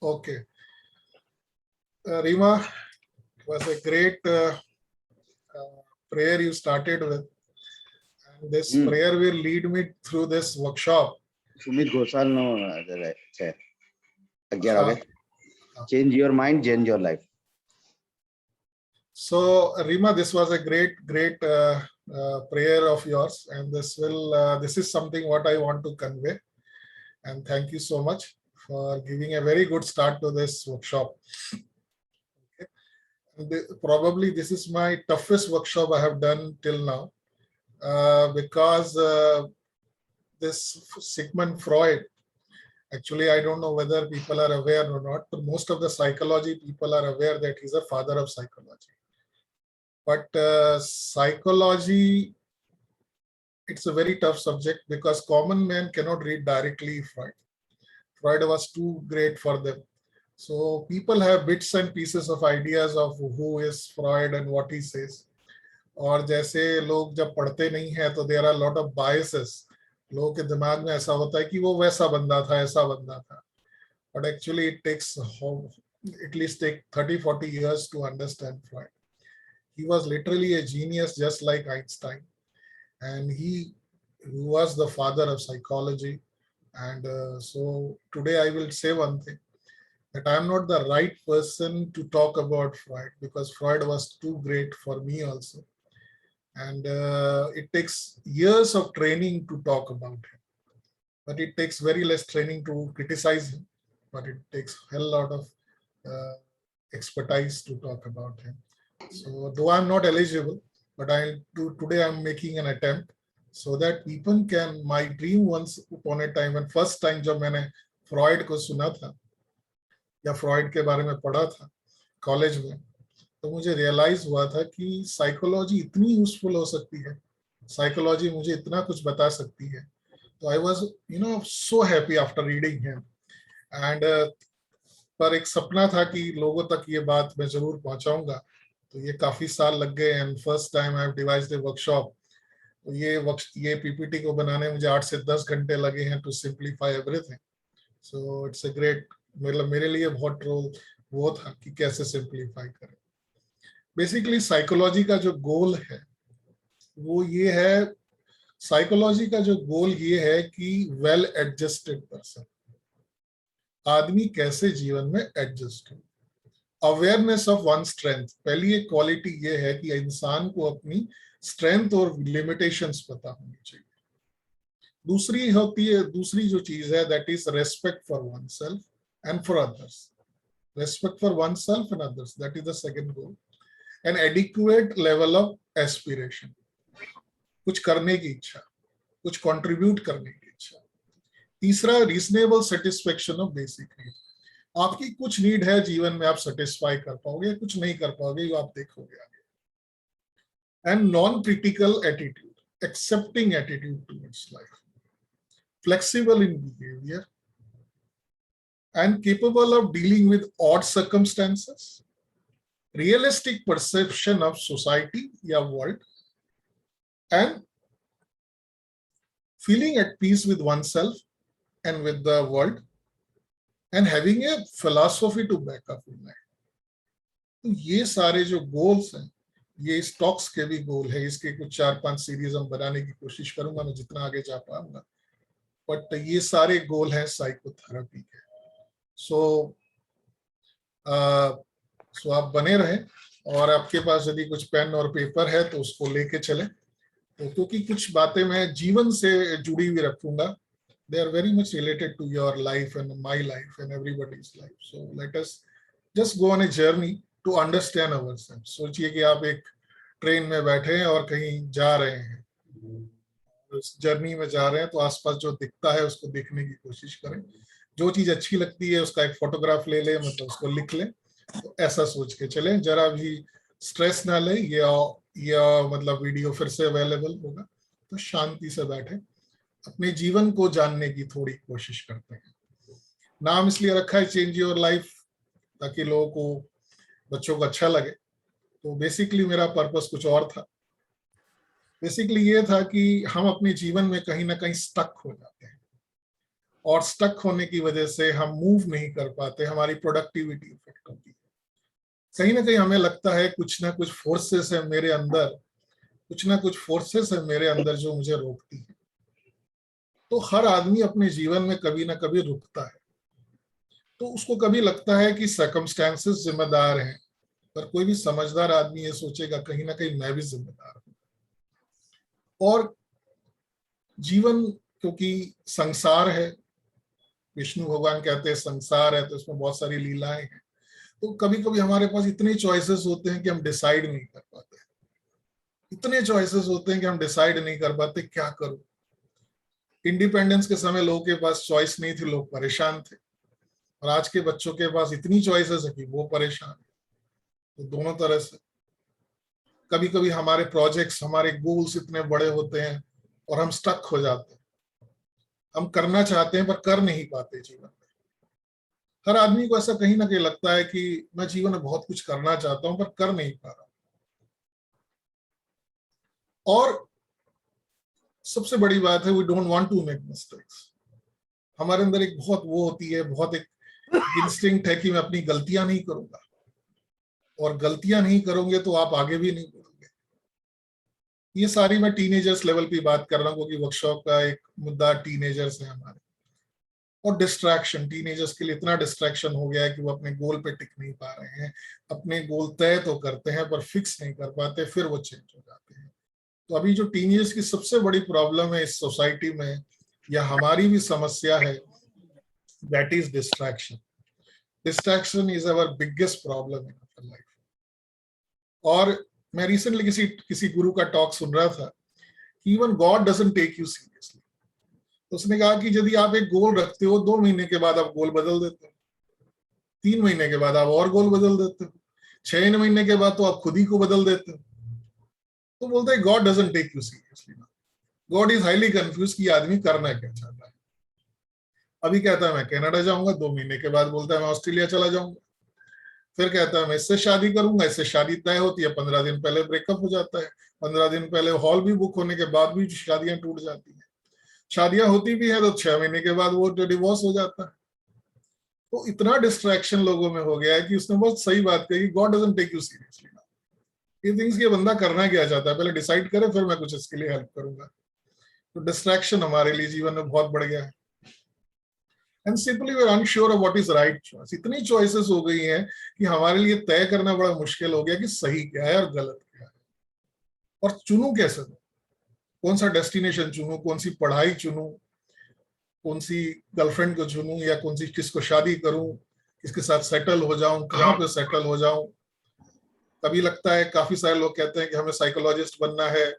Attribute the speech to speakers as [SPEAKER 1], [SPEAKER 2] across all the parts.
[SPEAKER 1] Okay. Rima, it was a great prayer you started with. And this prayer will lead me through this workshop.
[SPEAKER 2] Sumit Gosal no है. आगे आगे. Change your mind, change your life.
[SPEAKER 1] So Rima, this was a great prayer of yours, and this is something what I want to convey. And thank you so much for giving a very good start to this workshop. Okay. Probably this is my toughest workshop I have done till now, because this Sigmund Freud, actually I don't know whether people are aware or not, but most of the psychology people are aware that he's a father of psychology. But psychology, it's a very tough subject because common man cannot read directly Freud. Freud was too great for them. So people have bits and pieces of ideas of who is Freud and what he says. और जैसे लोग जब पढ़ते नहीं हैं तो there are a lot of biases. लोगों के दिमाग में ऐसा होता है कि वो वैसा बंदा था, ऐसा बंदा था. But actually it takes at least take 30-40 years to understand Freud. He was literally a genius, just like Einstein, and he was the father of psychology. And so today I will say one thing, that I am not the right person to talk about Freud, because Freud was too great for me also. And it takes years of training to talk about him, but it takes very less training to criticize him, but it takes a hell lot of expertise to talk about him. So though I'm not eligible, but today I'm making an attempt so that people can, my dream once upon a time, and first time जब मैंने Freud को सुना था या Freud के बारे में पढ़ा था कॉलेज में, तो मुझे रियलाइज हुआ था कि साइकोलॉजी इतनी यूजफुल हो सकती है, साइकोलॉजी मुझे इतना कुछ बता सकती है. तो I was so happy after reading him. And पर एक सपना था कि लोगों तक ये बात मैं जरूर पहुंचाऊंगा. तो ये काफी साल लग गए, and first time I have devised A workshop. तो ये पीपीटी को बनाने मुझे 8 से 10 घंटे लगे हैं to simplify everything. So it's a great, मतलब मेरे लिए बहुत रोल वो था कि कैसे सिंप्लीफाई करें. बेसिकली साइकोलॉजी का जो गोल है वो ये है, साइकोलॉजी का जो गोल ये है कि वेल एडजस्टेड पर्सन, आदमी कैसे जीवन में एडजस्ट हो. अवेयरनेस ऑफ वन स्ट्रेंथ, पहली एक क्वालिटी ये है कि इंसान को अपनी स्ट्रेंथ और लिमिटेशंस पता होनी चाहिए. दूसरी जो चीज है, that is respect for one self and for others. Respect for one self and others, that is the second goal. N adequate level of aspiration, कुछ करने की इच्छा, कुछ कंट्रीब्यूट करने की इच्छा. तीसरा, reasonable satisfaction of basic need. आपकी कुछ नीड है जीवन में, आप सेटिस्फाई कर पाओगे, कुछ नहीं कर पाओगे, ये आप देखोगे आगे. And non critical attitude, accepting attitude towards life, flexible in behaviour and capable of dealing with odd circumstances, realistic perception of society या world, and feeling at peace with one self and with the world, and having a philosophy to back up in life. तो ये सारे जो goals हैं, ये stocks के भी गोल है. इसके कुछ 4-5 सीरीज हम बनाने की कोशिश करूंगा मैं जितना आगे जा पाऊंगा. बट ये सारे गोल हैं साइकोथेरेपी के. सो आप बने रहें, और आपके पास यदि कुछ पेन और पेपर है तो उसको लेके चलें. तो क्योंकि कुछ बातें मैं जीवन से जुड़ी हुई रखूंगा. They are very much related to your life and my life and everybody's life. So let us just go on a journey to understand ourselves. सोचिए कि आप एक ट्रेन में बैठे हैं और कहीं जा रहे हैं. उस जर्नी में जा रहे हैं तो आसपास जो दिखता है उसको देखने की कोशिश करें. जो चीज अच्छी लगती है उसका एक फोटोग्राफ ले लें, मतलब उसको लिख लें. तो ऐसा सोच के चलें, जरा भी स्ट्रेस ना लें. या मतलब वीडियो फिर से अवेलेबल होगा, तो शांति से बैठे अपने जीवन को जानने की थोड़ी कोशिश करते हैं. नाम इसलिए रखा है चेंज योर लाइफ, ताकि लोगों को, बच्चों को अच्छा लगे. तो बेसिकली मेरा पर्पस कुछ और था. बेसिकली ये था कि हम अपने जीवन में कहीं ना कहीं स्टक हो जाते हैं. और स्टक होने की वजह से हम मूव नहीं कर पाते, हमारी प्रोडक्टिविटी इफेक्ट होती है। कहीं ना कहीं हमें लगता है कुछ ना कुछ फोर्सेस है मेरे अंदर, कुछ ना कुछ फोर्सेस है मेरे अंदर जो मुझे रोकती है। तो हर आदमी अपने जीवन में कभी ना कभी रुकता है, तो उसको कभी लगता है कि सर्कमस्टेंसेस जिम्मेदार हैं, पर कोई भी समझदार आदमी ये सोचेगा कहीं ना कहीं मैं भी जिम्मेदार हूं। और जीवन क्योंकि संसार है, विष्णु भगवान कहते हैं संसार है, तो इसमें बहुत सारी लीलाएं हैं, तो कभी कभी हमारे पास इतने चॉइसेस होते हैं कि हम डिसाइड नहीं कर पाते, इतने चॉइसेस होते हैं कि हम डिसाइड नहीं कर पाते क्या करूं। इंडिपेंडेंस के समय लोगों के पास चॉइस नहीं थी, लोग परेशान थे, और आज के बच्चों के पास इतनी चॉइसेस है कि वो परेशान है। तो दोनों तरह से कभी कभी हमारे प्रोजेक्ट्स, हमारे गोल्स इतने बड़े होते हैं और हम स्टक हो जाते हैं, हम करना चाहते हैं पर कर नहीं पाते जीवन में। हर आदमी को ऐसा कहीं ना कहीं लगता है कि मैं जीवन में बहुत कुछ करना चाहता हूं पर कर नहीं पा रहा। और सबसे बड़ी बात है, we don't want to make mistakes. हमारे अंदर एक बहुत वो होती है, बहुत एक इंस्टिंक्ट है कि मैं अपनी गलतियां नहीं करूंगा, और गलतियां नहीं करोगे तो आप आगे भी नहीं बढ़ोगे। ये सारी मैं टीनेजर्स लेवल पे बात कर रहा हूँ, क्योंकि वर्कशॉप का एक मुद्दा टीनेजर्स है हमारे। और डिस्ट्रैक्शन, टीनेजर्स के लिए इतना डिस्ट्रैक्शन हो गया है कि वो अपने गोल पे टिक नहीं पा रहे हैं, अपने गोल तय तो करते हैं पर फिक्स नहीं कर पाते, फिर वो चेंज हो जाते हैं। तो अभी जो टीनेजर्स की सबसे बड़ी प्रॉब्लम है इस सोसाइटी में, या हमारी भी समस्या है, that is distraction. Distraction is our biggest problem in our life. और मैं रिसेंटली किसी गुरु का टॉक सुन रहा था कि even God doesn't take you seriously. तो उसने कहा कि यदि आप एक गोल रखते हो, 2 महीने के बाद आप गोल बदल देते हो, 3 महीने के बाद आप और गोल बदल देते हो, 6 महीने के बाद तो आप खुद ही को बदल देते हो। तो बोलते हैं God doesn't take you seriously. God is highly confuse कि आदमी करना क्या चाहता है। अभी कहता है मैं कनाडा जाऊंगा, 2 महीने के बाद बोलता है मैं ऑस्ट्रेलिया चला जाऊंगा, फिर कहता है मैं इससे शादी करूंगा, इससे शादी तय होती है, 15 दिन पहले ब्रेकअप हो जाता है, 15 दिन पहले हॉल भी बुक होने के बाद भी शादियां टूट जाती हैं, शादियां होती भी है तो 6 महीने के बाद वो डिवोर्स हो जाता है। तो इतना डिस्ट्रैक्शन लोगों में हो गया है कि उसने बहुत सही बात कही, God doesn't take you seriously. ये थिंग्स ये बंदा करना क्या चाहता है पहले डिसाइड करे, फिर मैं कुछ इसके लिए हेल्प करूंगा। तो डिस्ट्रैक्शन हमारे लिए जीवन में बहुत बढ़ गया है, and simply we are unsure of what is right choice. इतनी चॉइसेस हो गई हैं कि हमारे लिए तय करना बड़ा मुश्किल हो गया कि सही क्या है और गलत क्या है, और चुनूं कैसे, कौन सा डेस्टिनेशन चुनूं, कौन सी पढ़ाई चुनूं, कौन सी गर्लफ्रेंड को चुनूं, या कौन सी किसको शादी करूं, किसके साथ सेटल हो जाऊं, कहाँ पे सेटल हो जाऊं। कभी लगता है, काफी सारे लोग कहते हैं कि हमें साइकोलॉजिस्ट बनना है,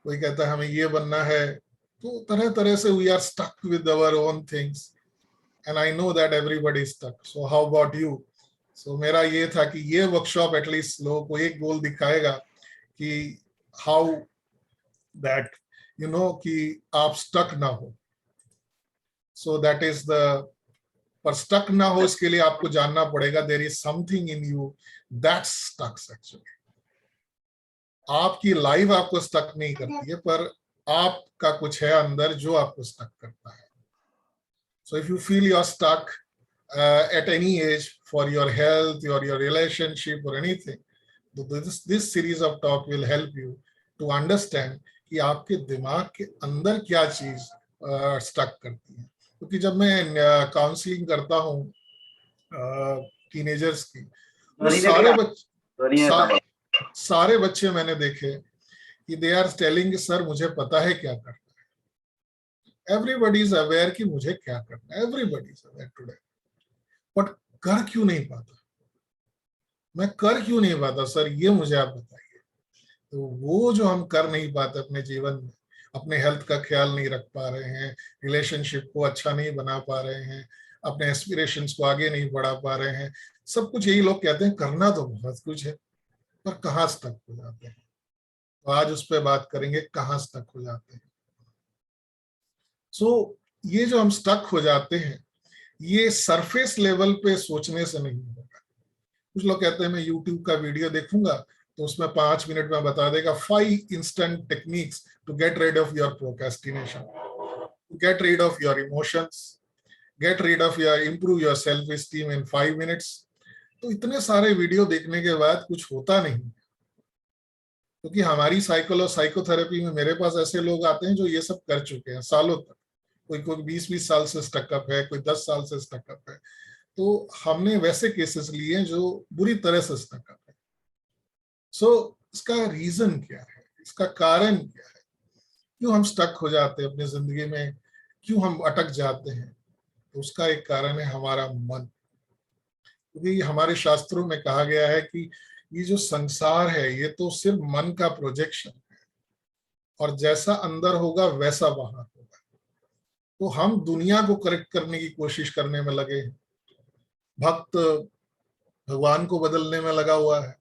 [SPEAKER 1] कोई कहता है हमें ये बनना है। तो तरह तरह से we are stuck with our own things, and I know that everybody is stuck. So how about you? So मेरा ये था कि ये वर्कशॉप एटलीस्ट लोगों को एक गोल दिखाएगा कि हाउ दैट कि आप स्टक ना हो। सो दैट इज द, पर स्टक ना हो इसके लिए आपको जानना पड़ेगा there is something in you that stucks actually. आपकी लाइफ आपको स्टक नहीं करती है, पर आपका कुछ है अंदर जो आपको स्टक करता है। So if you feel you are stuck at any age for your health or your relationship or anything, this series of talk will help you to understand कि आपके दिमाग के अंदर क्या चीज स्टक करती है। क्योंकि जब मैं काउंसलिंग करता हूँ टीनेजर्स की, तो सारे बच्चे मैंने देखे कि दे आर टेलिंग सर मुझे पता है क्या करना है, एवरीबडी इज अवेयर कि मुझे क्या करना है, everybody is aware today, but कर क्यों नहीं पाता, मैं कर क्यों नहीं पाता सर, ये मुझे आप बताइए। तो वो जो हम कर नहीं पाते अपने जीवन में, अपने हेल्थ का ख्याल नहीं रख पा रहे हैं, रिलेशनशिप को अच्छा नहीं बना पा रहे हैं, अपने एस्पिरेशंस को आगे नहीं बढ़ा पा रहे हैं, सब कुछ यही लोग कहते हैं करना तो बहुत कुछ है, पर कहाँ स्टक हो जाते हैं। तो आज उस पर बात करेंगे, कहाँ स्टक हो जाते हैं। सो ये जो हम स्टक हो जाते हैं, ये सरफेस लेवल पे सोचने से नहीं होगा। कुछ लोग कहते हैं मैं यूट्यूब का वीडियो देखूंगा तो उसमें 5 मिनट में बता देगा 5 instant techniques to get rid of your procrastination, to get rid of your emotions, get rid of या improve your self esteem in 5 minutes. तो इतने सारे वीडियो देखने के बाद कुछ होता नहीं, क्योंकि हमारी साइकोथेरेपी में मेरे पास ऐसे लोग आते हैं जो ये सब कर चुके हैं सालों तक। कोई कोई 20-20 साल से स्टकअप है, कोई 10 साल से स्टकअप है। तो हमने वैसे केसेस लिए जो बुरी तरह से स्टकअप है। सो इसका रीजन क्या है, इसका कारण क्या है, क्यों हम स्टक हो जाते हैं अपनी जिंदगी में, क्यों हम अटक जाते हैं? तो उसका एक कारण है हमारा मन। क्योंकि हमारे शास्त्रों में कहा गया है कि ये जो संसार है ये तो सिर्फ मन का प्रोजेक्शन है, और जैसा अंदर होगा वैसा बाहर होगा। तो हम दुनिया को करेक्ट करने की कोशिश करने में लगे हैं। भक्त भगवान को बदलने में लगा हुआ है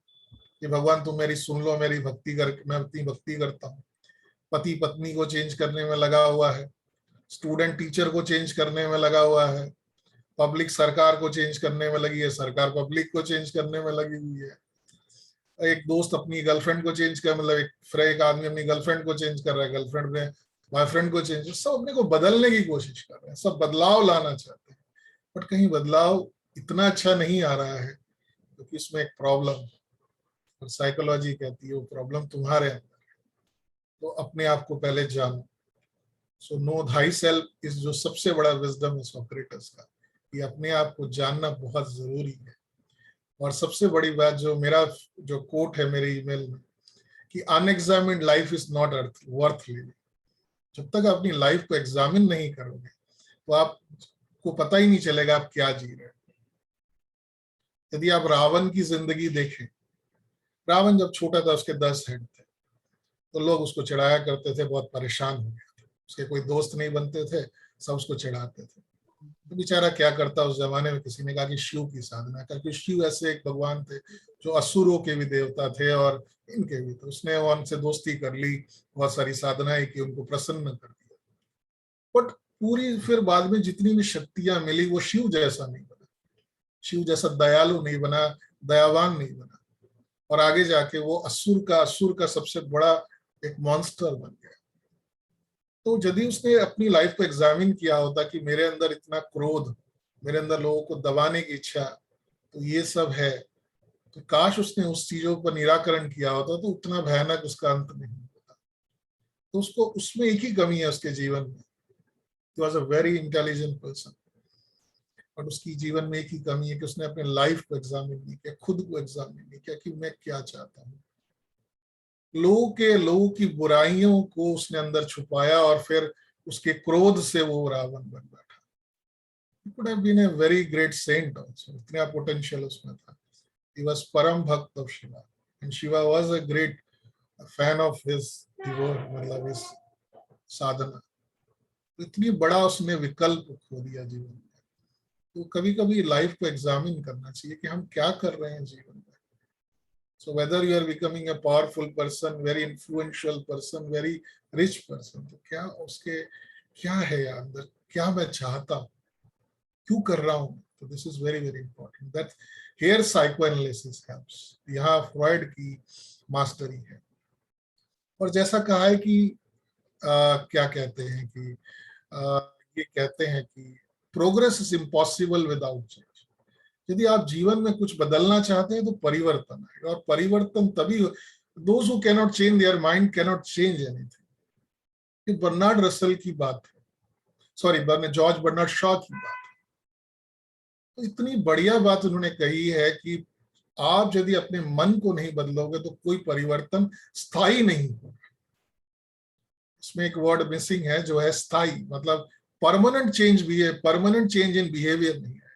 [SPEAKER 1] कि भगवान तुम मेरी सुन लो, मेरी भक्ति कर, मैं इतनी भक्ति करता हूँ। पति पत्नी को चेंज करने में लगा हुआ है, स्टूडेंट टीचर को चेंज करने में लगा हुआ है, पब्लिक सरकार को चेंज करने में लगी है, सरकार पब्लिक को चेंज करने में लगी हुई है। एक दोस्त अपनी गर्लफ्रेंड को चेंज कर, मतलब एक आदमी अपनी गर्लफ्रेंड को चेंज कर रहा है, गर्लफ्रेंड ने बॉयफ्रेंड को चेंज, सब अपने को बदलने की कोशिश कर रहे हैं, सब बदलाव लाना चाहते हैं। बट कहीं बदलाव इतना अच्छा नहीं आ रहा है, क्योंकि इसमें एक प्रॉब्लम, और साइकोलॉजी कहती है वो प्रॉब्लम तुम्हारे अंदर है। तो अपने आप को पहले जानो। सो नो थाई सेल्फ इस जो सबसे बड़ा विजडम है सोक्रेटिस का, ये अपने आप को जानना बहुत जरूरी है। और सबसे बड़ी बात जो मेरा जो कोट है मेरे ईमेल में कि unexamined life is not worth living. जब तक अपनी लाइफ को एग्जामिन नहीं करोगे तो आपको पता ही नहीं चलेगा आप क्या जी रहे हो। यदि आप रावण की जिंदगी देखें, रावण जब छोटा था उसके 10 हेड थे, तो लोग उसको चिढ़ाया करते थे, बहुत परेशान हो गया था, उसके कोई दोस्त नहीं बनते थे, सब उसको चिढ़ाते थे। तो बेचारा क्या करता उस जमाने में, किसी ने कहा कि शिव की साधना कर, क्योंकि शिव ऐसे एक भगवान थे जो असुरों के भी देवता थे और इनके भी, तो उसने उनसे दोस्ती कर ली, बहुत सारी साधनाएं की, उनको प्रसन्न कर दिया। बट पूरी फिर बाद में जितनी भी शक्तियां मिली वो शिव जैसा नहीं बना, शिव जैसा दयालु नहीं बना, दयावान नहीं बना, और आगे जाके वो असुर का सबसे बड़ा एक मॉन्स्टर बन गया। तो यदि उसने अपनी लाइफ को एग्जामिन किया होता कि मेरे अंदर इतना क्रोध, मेरे अंदर लोगों को दबाने की इच्छा, तो ये सब है, तो काश उसने उस चीजों पर निराकरण किया होता तो उतना भयानक उसका अंत नहीं होता। तो उसको उसमें एक ही कमी है उसके जीवन में, he was a very intelligent person, और उसकी जीवन में एक ही कमी है कि उसने अपने लाइफ को एग्जामिन नहीं किया, खुद को एग्जामिन नहीं किया कि मैं क्या चाहता हूँ। लोगों की बुराइयों को उसने अंदर छुपाया, और फिर उसके क्रोध से वो रावण बन बैठा। He could have been a very great saint also, इतना पोटेंशियल उसमें था। He was परम भक्त of Shiva, and Shiva was a great fan of his devote, मतलब इस साधना। इतनी बड़ा उसने विकल्प खो दिया जीवन में। तो कभी कभी लाइफ को एग्जामिन करना चाहिए कि हम क्या कर रहे हैं जीवन में। So whether you are becoming a powerful person, very influential person, very rich person, तो क्या उसके क्या है यार अंदर, क्या मैं चाहता हूँ, क्यों कर रहा हूँ? तो this is very very important. That here psychoanalysis helps. यहाँ फ्रॉइड की मास्टरी है। और जैसा कहा है कि क्या कहते हैं कि ये कहते हैं कि progress is impossible without change. यदि आप जीवन में कुछ बदलना चाहते हैं तो परिवर्तन आएगा, और परिवर्तन तभी, those who cannot change their mind cannot change anything. ये बर्नार्ड रसल की बात है, सॉरी जॉर्ज बर्नार्ड शॉ की बात है। तो इतनी बढ़िया बात उन्होंने कही है कि आप यदि अपने मन को नहीं बदलोगे तो कोई परिवर्तन स्थायी नहीं होगा। इसमें एक वर्ड मिसिंग है जो है स्थायी, मतलब परमानेंट चेंज भी है, परमानेंट चेंज इन बिहेवियर नहीं है।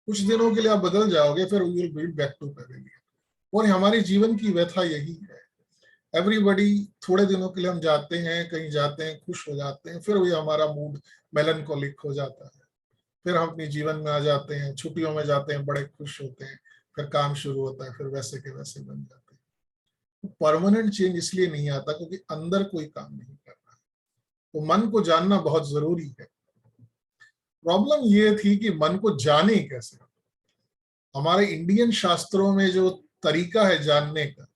[SPEAKER 1] कुछ दिनों के लिए आप बदल जाओगे, फिर we will build back to pavilion. और हमारे जीवन की व्यथा यही है। एवरीबॉडी, थोड़े दिनों के लिए हम जाते हैं, कहीं जाते हैं, खुश हो जाते हैं, फिर वही हमारा मूड मेलनकोलिक हो जाता है, फिर हम अपने जीवन में आ जाते हैं, छुट्टियों में जाते हैं, बड़े खुश होते हैं, फिर काम शुरू होता है, फिर वैसे के वैसे बन जाते हैं। परमानेंट चेंज इसलिए नहीं आता क्योंकि अंदर कोई काम नहीं कर रहा। तो मन को जानना बहुत जरूरी है। प्रॉब्लम ये थी कि मन को जाने कैसे। हमारे इंडियन शास्त्रों में जो तरीका है जानने का,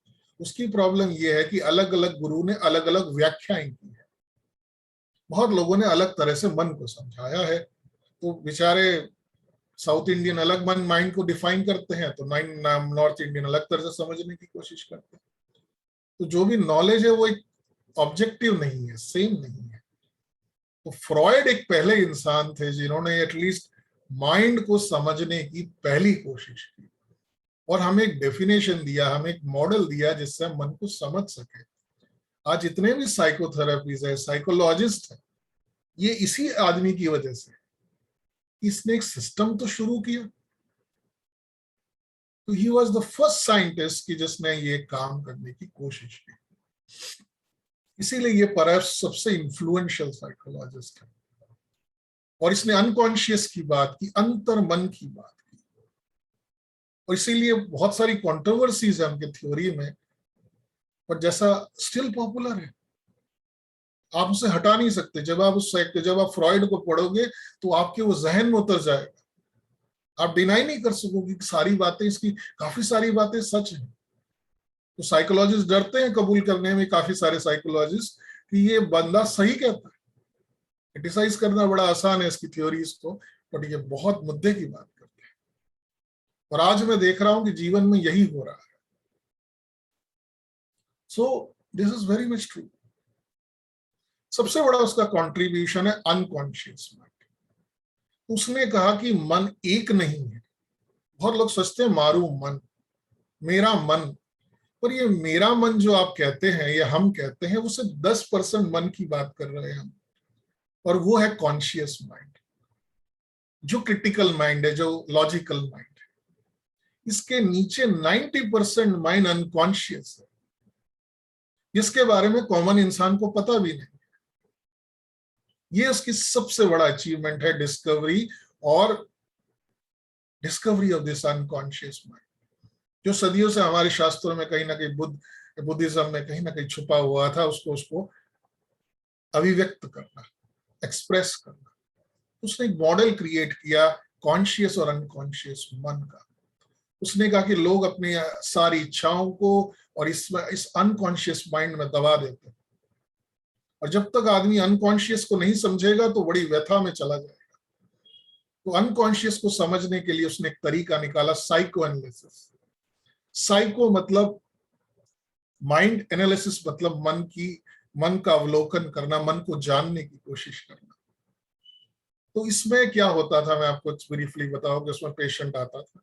[SPEAKER 1] उसकी प्रॉब्लम यह है कि अलग अलग गुरु ने अलग अलग व्याख्याएं की है। बहुत लोगों ने अलग तरह से मन को समझाया है। तो बेचारे साउथ इंडियन अलग माइंड को डिफाइन करते हैं, तो नॉर्थ इंडियन अलग तरह से समझने की कोशिश करते हैं। तो जो भी नॉलेज है वो एक ऑब्जेक्टिव नहीं है, सेम नहीं है। तो फ्रॉयड एक पहले इंसान थे जिन्होंने एटलीस्ट माइंड को समझने की पहली कोशिश की और हमें एक डेफिनेशन दिया, हमें एक मॉडल दिया जिससे हम मन को समझ सके। आज जितने भी साइकोथेरेपीज है, साइकोलॉजिस्ट है, ये इसी आदमी की वजह से, इसने एक सिस्टम तो शुरू किया। तो he was the first scientist कि जिसने ये काम करने की कोशिश की, इसीलिए ये परहैप्स सबसे इन्फ्लुएंशियल साइकोलॉजिस्ट है। और इसने अनकॉन्शियस की बात की, अंतर मन की बात की, और इसीलिए बहुत सारी कंट्रोवर्सीज है उनके थ्योरी में, पर जैसा स्टिल पॉपुलर है, आप उसे हटा नहीं सकते। जब आप फ्रॉइड को पढ़ोगे तो आपके वो जहन में उतर जाएगा, आप डिनाई नहीं कर सकोगे कि सारी बातें, इसकी काफी सारी बातें सच हैं। तो साइकोलॉजिस्ट डरते हैं कबूल करने में, काफी सारे साइकोलॉजिस्ट, कि ये बंदा सही कहता है। क्रिटिसाइज करना बड़ा आसान है इसकी थ्योरीज को, बट ये बहुत मुद्दे की बात करते हैं। और आज मैं देख रहा हूं कि जीवन में यही हो रहा है। So this is very much true. सबसे बड़ा उसका कंट्रीब्यूशन है अनकॉन्शियस माइंड। उसने कहा कि मन एक नहीं है। बहुत लोग सोचते हैं मारू मन, मेरा मन, पर ये मेरा मन जो आप कहते हैं या हम कहते हैं, वो सिर्फ 10% मन की बात कर रहे हैं हम, और वो है कॉन्शियस माइंड, जो क्रिटिकल माइंड है, जो लॉजिकल माइंड है। इसके नीचे 90% माइंड अनकॉन्शियस है, जिसके बारे में कॉमन इंसान को पता भी नहीं। ये उसकी सबसे बड़ा अचीवमेंट है, discovery of this unconscious mind, जो सदियों से हमारे शास्त्रों में कहीं ना कहीं बुद्धिज्म में कहीं ना कहीं छुपा हुआ था। उसको अभिव्यक्त करना, एक्सप्रेस करना। उसने एक मॉडल क्रिएट किया कॉन्शियस और अनकॉन्शियस मन का। उसने कहा कि लोग अपनी सारी इच्छाओं को और इस अनकॉन्शियस माइंड में दबा देते हैं, और जब तक आदमी अनकॉन्शियस को नहीं समझेगा तो बड़ी व्यथा में चला जाएगा। तो अनकॉन्शियस को समझने के लिए उसने एक तरीका निकाला, साइको एनालिसिस। साइको मतलब माइंड, एनालिसिस मतलब मन का अवलोकन करना, मन को जानने की कोशिश करना। तो इसमें क्या होता था, मैं आपको ब्रीफली बताऊं कि उसमें पेशेंट आता था।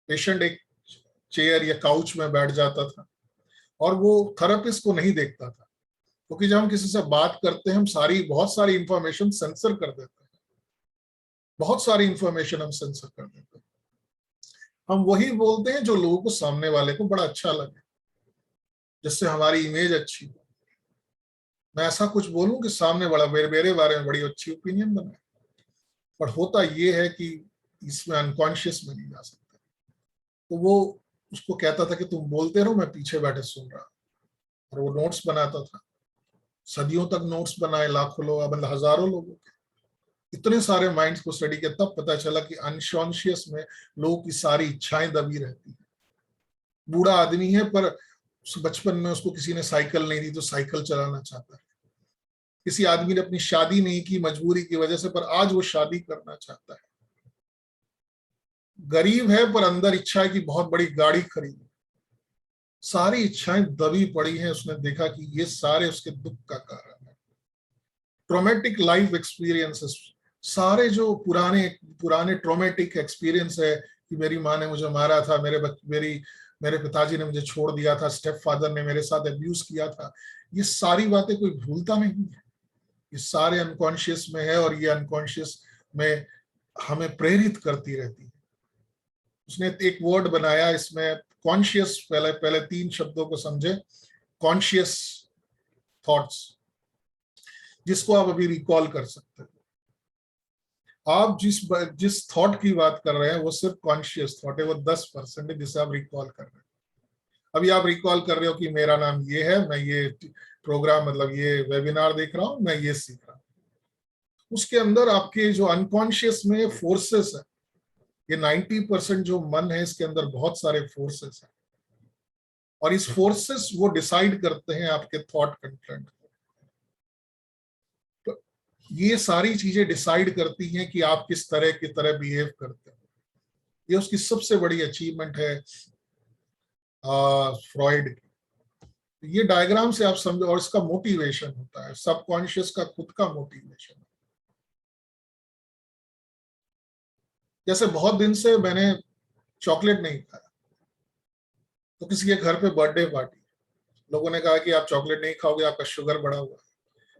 [SPEAKER 1] पेशेंट एक चेयर या काउच में बैठ जाता था और वो थेरेपिस्ट को नहीं देखता था, क्योंकि जब हम किसी से बात करते हैं, हम बहुत सारी इंफॉर्मेशन सेंसर कर देते हैं। बहुत सारी इंफॉर्मेशन हम सेंसर कर देते हैं। हम वही बोलते हैं जो लोगों को, सामने वाले को बड़ा अच्छा लगे, जिससे हमारी इमेज अच्छी हो। मैं ऐसा कुछ बोलूं कि सामने बड़ा मेरे बारे में बड़ी अच्छी ओपिनियन बनाए, पर होता ये है कि इसमें अनकॉन्शियस में नहीं जा सकता। तो वो उसको कहता था कि तुम बोलते रहो, मैं पीछे बैठे सुन रहा। और वो नोट्स बनाता था, सदियों तक नोट्स बनाए, लाखों लोग, मतलब हजारों लोगों के। इतने सारे माइंड्स को स्टडी किया, तब पता चला कि अनकॉन्शियस में लोगों की सारी इच्छाएं दबी रहती है। बूढ़ा आदमी है, पर बचपन में उसको किसी ने साइकिल नहीं दी तो साइकिल चलाना चाहता है। किसी आदमी ने अपनी शादी नहीं की मजबूरी की वजह से, पर आज वो शादी करना चाहता है। गरीब है पर अंदर इच्छा है कि बहुत बड़ी गाड़ी खरीदे। सारी इच्छाएं दबी पड़ी हैं। उसने देखा कि ये सारे उसके दुख का कारण है। ट्रॉमेटिक लाइफ एक्सपीरियंसेस, सारे जो पुराने ट्रॉमेटिक एक्सपीरियंस है कि मेरी माँ ने मुझे मारा था, मेरे पिताजी ने मुझे छोड़ दिया था, स्टेप फादर ने मेरे साथ अब्यूज किया था, ये सारी बातें कोई भूलता नहीं है। ये सारे अनकॉन्शियस में है, और ये अनकॉन्शियस में हमें प्रेरित करती रहती है। उसने एक वर्ड बनाया इसमें, कॉन्शियस, पहले 3 शब्दों को समझे। कॉन्शियस थॉट्स, जिसको आप अभी रिकॉल कर सकते हो। आप जिस थॉट की बात कर रहे हैं वो सिर्फ कॉन्शियस थॉट है, वो 10% है जिसे आप रिकॉल कर रहे हैं। अभी आप रिकॉल कर रहे हो कि मेरा नाम ये है, मैं ये प्रोग्राम, मतलब ये वेबिनार देख रहा हूं, मैं ये सीख रहा हूं। उसके अंदर आपके जो अनकॉन्शियस में फोर्सेस है, ये 90% जो मन है, इसके अंदर बहुत सारे फोर्सेस हैं, और इस फोर्सेस वो डिसाइड करते हैं आपके थॉट कंटेंट को। तो ये सारी चीजें डिसाइड करती हैं कि आप किस तरह की तरह बिहेव करते हो। ये उसकी सबसे बड़ी अचीवमेंट है फ्रॉइड की। ये डायग्राम से आप समझो, और इसका मोटिवेशन होता है, सबकॉन्शियस का खुद का मोटिवेशन। जैसे बहुत दिन से मैंने चॉकलेट नहीं खाया, तो किसी के घर पे बर्थडे पार्टी, लोगों ने कहा कि आप चॉकलेट नहीं खाओगे, आपका शुगर बढ़ा हुआ है।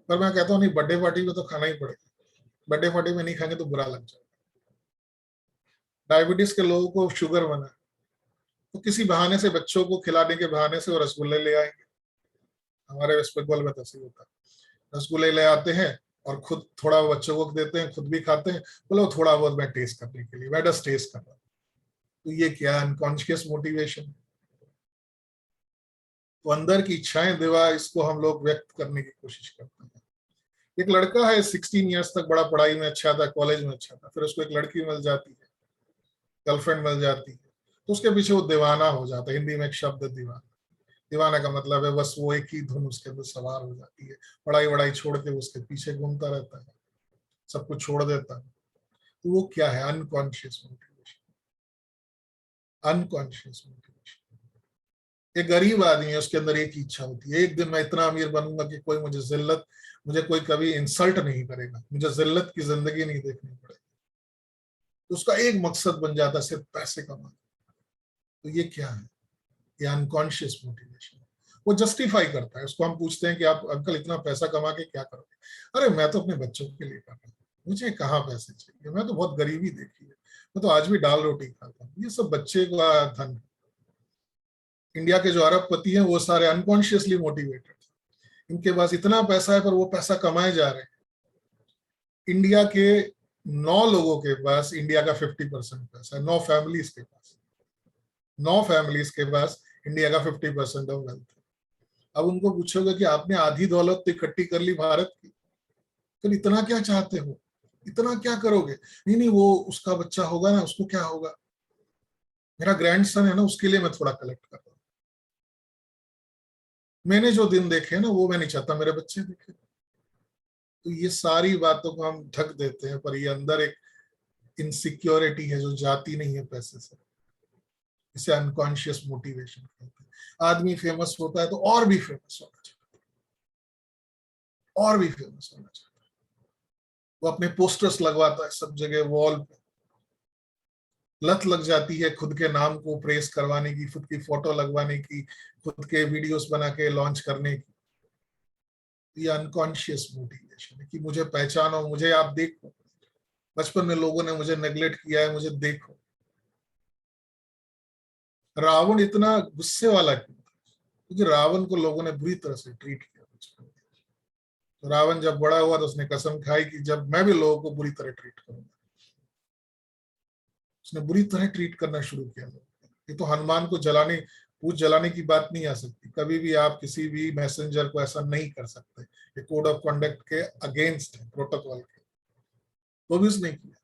[SPEAKER 1] पर मैं कहता हूँ नहीं, बर्थडे पार्टी में तो खाना ही पड़ेगा, बर्थडे पार्टी में नहीं खाएंगे तो बुरा लग जाएगा। डायबिटीज के लोगों को शुगर बना है, तो किसी बहाने से बच्चों को खिलाने के बहाने से वो रसगुल्ले ले आएंगे। हमारे वेस्ट बंगाल में तो ऐसे ही होता है, रसगुल्ले ले आते हैं और खुद थोड़ा बच्चों को देते हैं, खुद भी खाते हैं, बोलो थोड़ा बहुत मैं टेस्ट करने के लिए, मैं बस टेस्ट कर रहा हूँ। तो ये क्या अनकॉन्शियस मोटिवेशन। तो अंदर की इच्छाएं दिवा, इसको हम लोग व्यक्त करने की कोशिश करते हैं। एक लड़का है 16 ईयर्स तक बड़ा पढ़ाई में अच्छा था, कॉलेज में अच्छा था, फिर उसको एक लड़की मिल जाती है, गर्लफ्रेंड मिल जाती है, तो उसके पीछे वो दीवाना हो जाता है। हिंदी में एक शब्द है दीवाना। दीवाना का मतलब है बस वो एक ही धुन उसके अंदर सवार हो जाती है, पढ़ाई वढ़ाई छोड़ के उसके पीछे घूमता रहता है, सब कुछ छोड़ देता है। तो वो क्या है? Unconscious motivation. Unconscious motivation. एक गरीब आदमी है, उसके अंदर एक ही इच्छा होती है, एक दिन मैं इतना अमीर बनूंगा कि मुझे कोई कभी इंसल्ट नहीं करेगा, मुझे जिल्लत की जिंदगी नहीं देखनी पड़ेगी। तो उसका एक मकसद बन जाता है सिर्फ पैसे कमाना। तो ये क्या है? ये अनकॉन्शियस मोटिवेशन। वो जस्टिफाई करता है। उसको हम पूछते हैं कि आप अंकल इतना पैसा कमा के क्या करोगे? अरे मैं तो अपने बच्चों के लिए कर रहा हूँ, मुझे कहाँ पैसे चाहिए, मैं तो बहुत गरीबी देखी है, मैं तो आज भी दाल रोटी खाता हूँ। ये सब बच्चे का धन। इंडिया के जो अरबपति हैं वो सारे अनकॉन्शियसली मोटिवेटेड, इनके पास इतना पैसा है पर वो पैसा कमाए जा रहे हैं। इंडिया के 9 लोगों के पास इंडिया का 50% पैसा है, 9 फैमिलीज के पास। 9 फैमिलीज के पास इंडिया का 50% ऑफ वेल्थ है। अब उनको पूछोगे कि आपने आधी दौलत तो इकट्ठी कर ली भारत की, फिर इतना क्या चाहते हो, इतना क्या करोगे? नहीं नहीं, वो उसका बच्चा होगा ना, उसको क्या होगा, मेरा ग्रैंडसन है ना, उसके लिए मैं थोड़ा कलेक्ट कर रहा हूँ। मैंने जो दिन देखे ना वो मैं नहीं चाहता मेरे बच्चे देखे। तो ये सारी बातों को हम ढक देते हैं, पर ये अंदर एक इनसिक्योरिटी है जो जाती नहीं है पैसे से। इसे अनकॉन्शियस मोटिवेशन कहते हैं। आदमी फेमस होता है तो और भी फेमस होना चाहता है, और भी फेमस होना चाहता है। वो अपने पोस्टर्स लगवाता है सब जगह, वॉल पे। लत लग जाती है खुद के नाम को प्रेस करवाने की, खुद की फोटो लगवाने की, खुद के वीडियोस बना के लॉन्च करने की। ये अनकॉन्शियस मोटिवेशन है कि मुझे पहचानो, मुझे आप देखो। बचपन में लोगों ने मुझे नेग्लेक्ट किया है, मुझे देखो। रावण इतना गुस्से वाला क्यों था? क्योंकि रावण को लोगों ने बुरी तरह से ट्रीट किया बचपन में। तो रावण जब बड़ा हुआ तो उसने कसम खाई कि जब मैं भी लोगों को बुरी तरह ट्रीट करूंगा। उसने बुरी तरह ट्रीट करना शुरू किया। ये तो हनुमान को पूछ जलाने की बात नहीं आ सकती। कभी भी आप किसी भी मैसेंजर को ऐसा नहीं कर सकते, ये कोड ऑफ कंडक्ट के अगेंस्ट है, प्रोटोकॉल के। तो भी उसने किया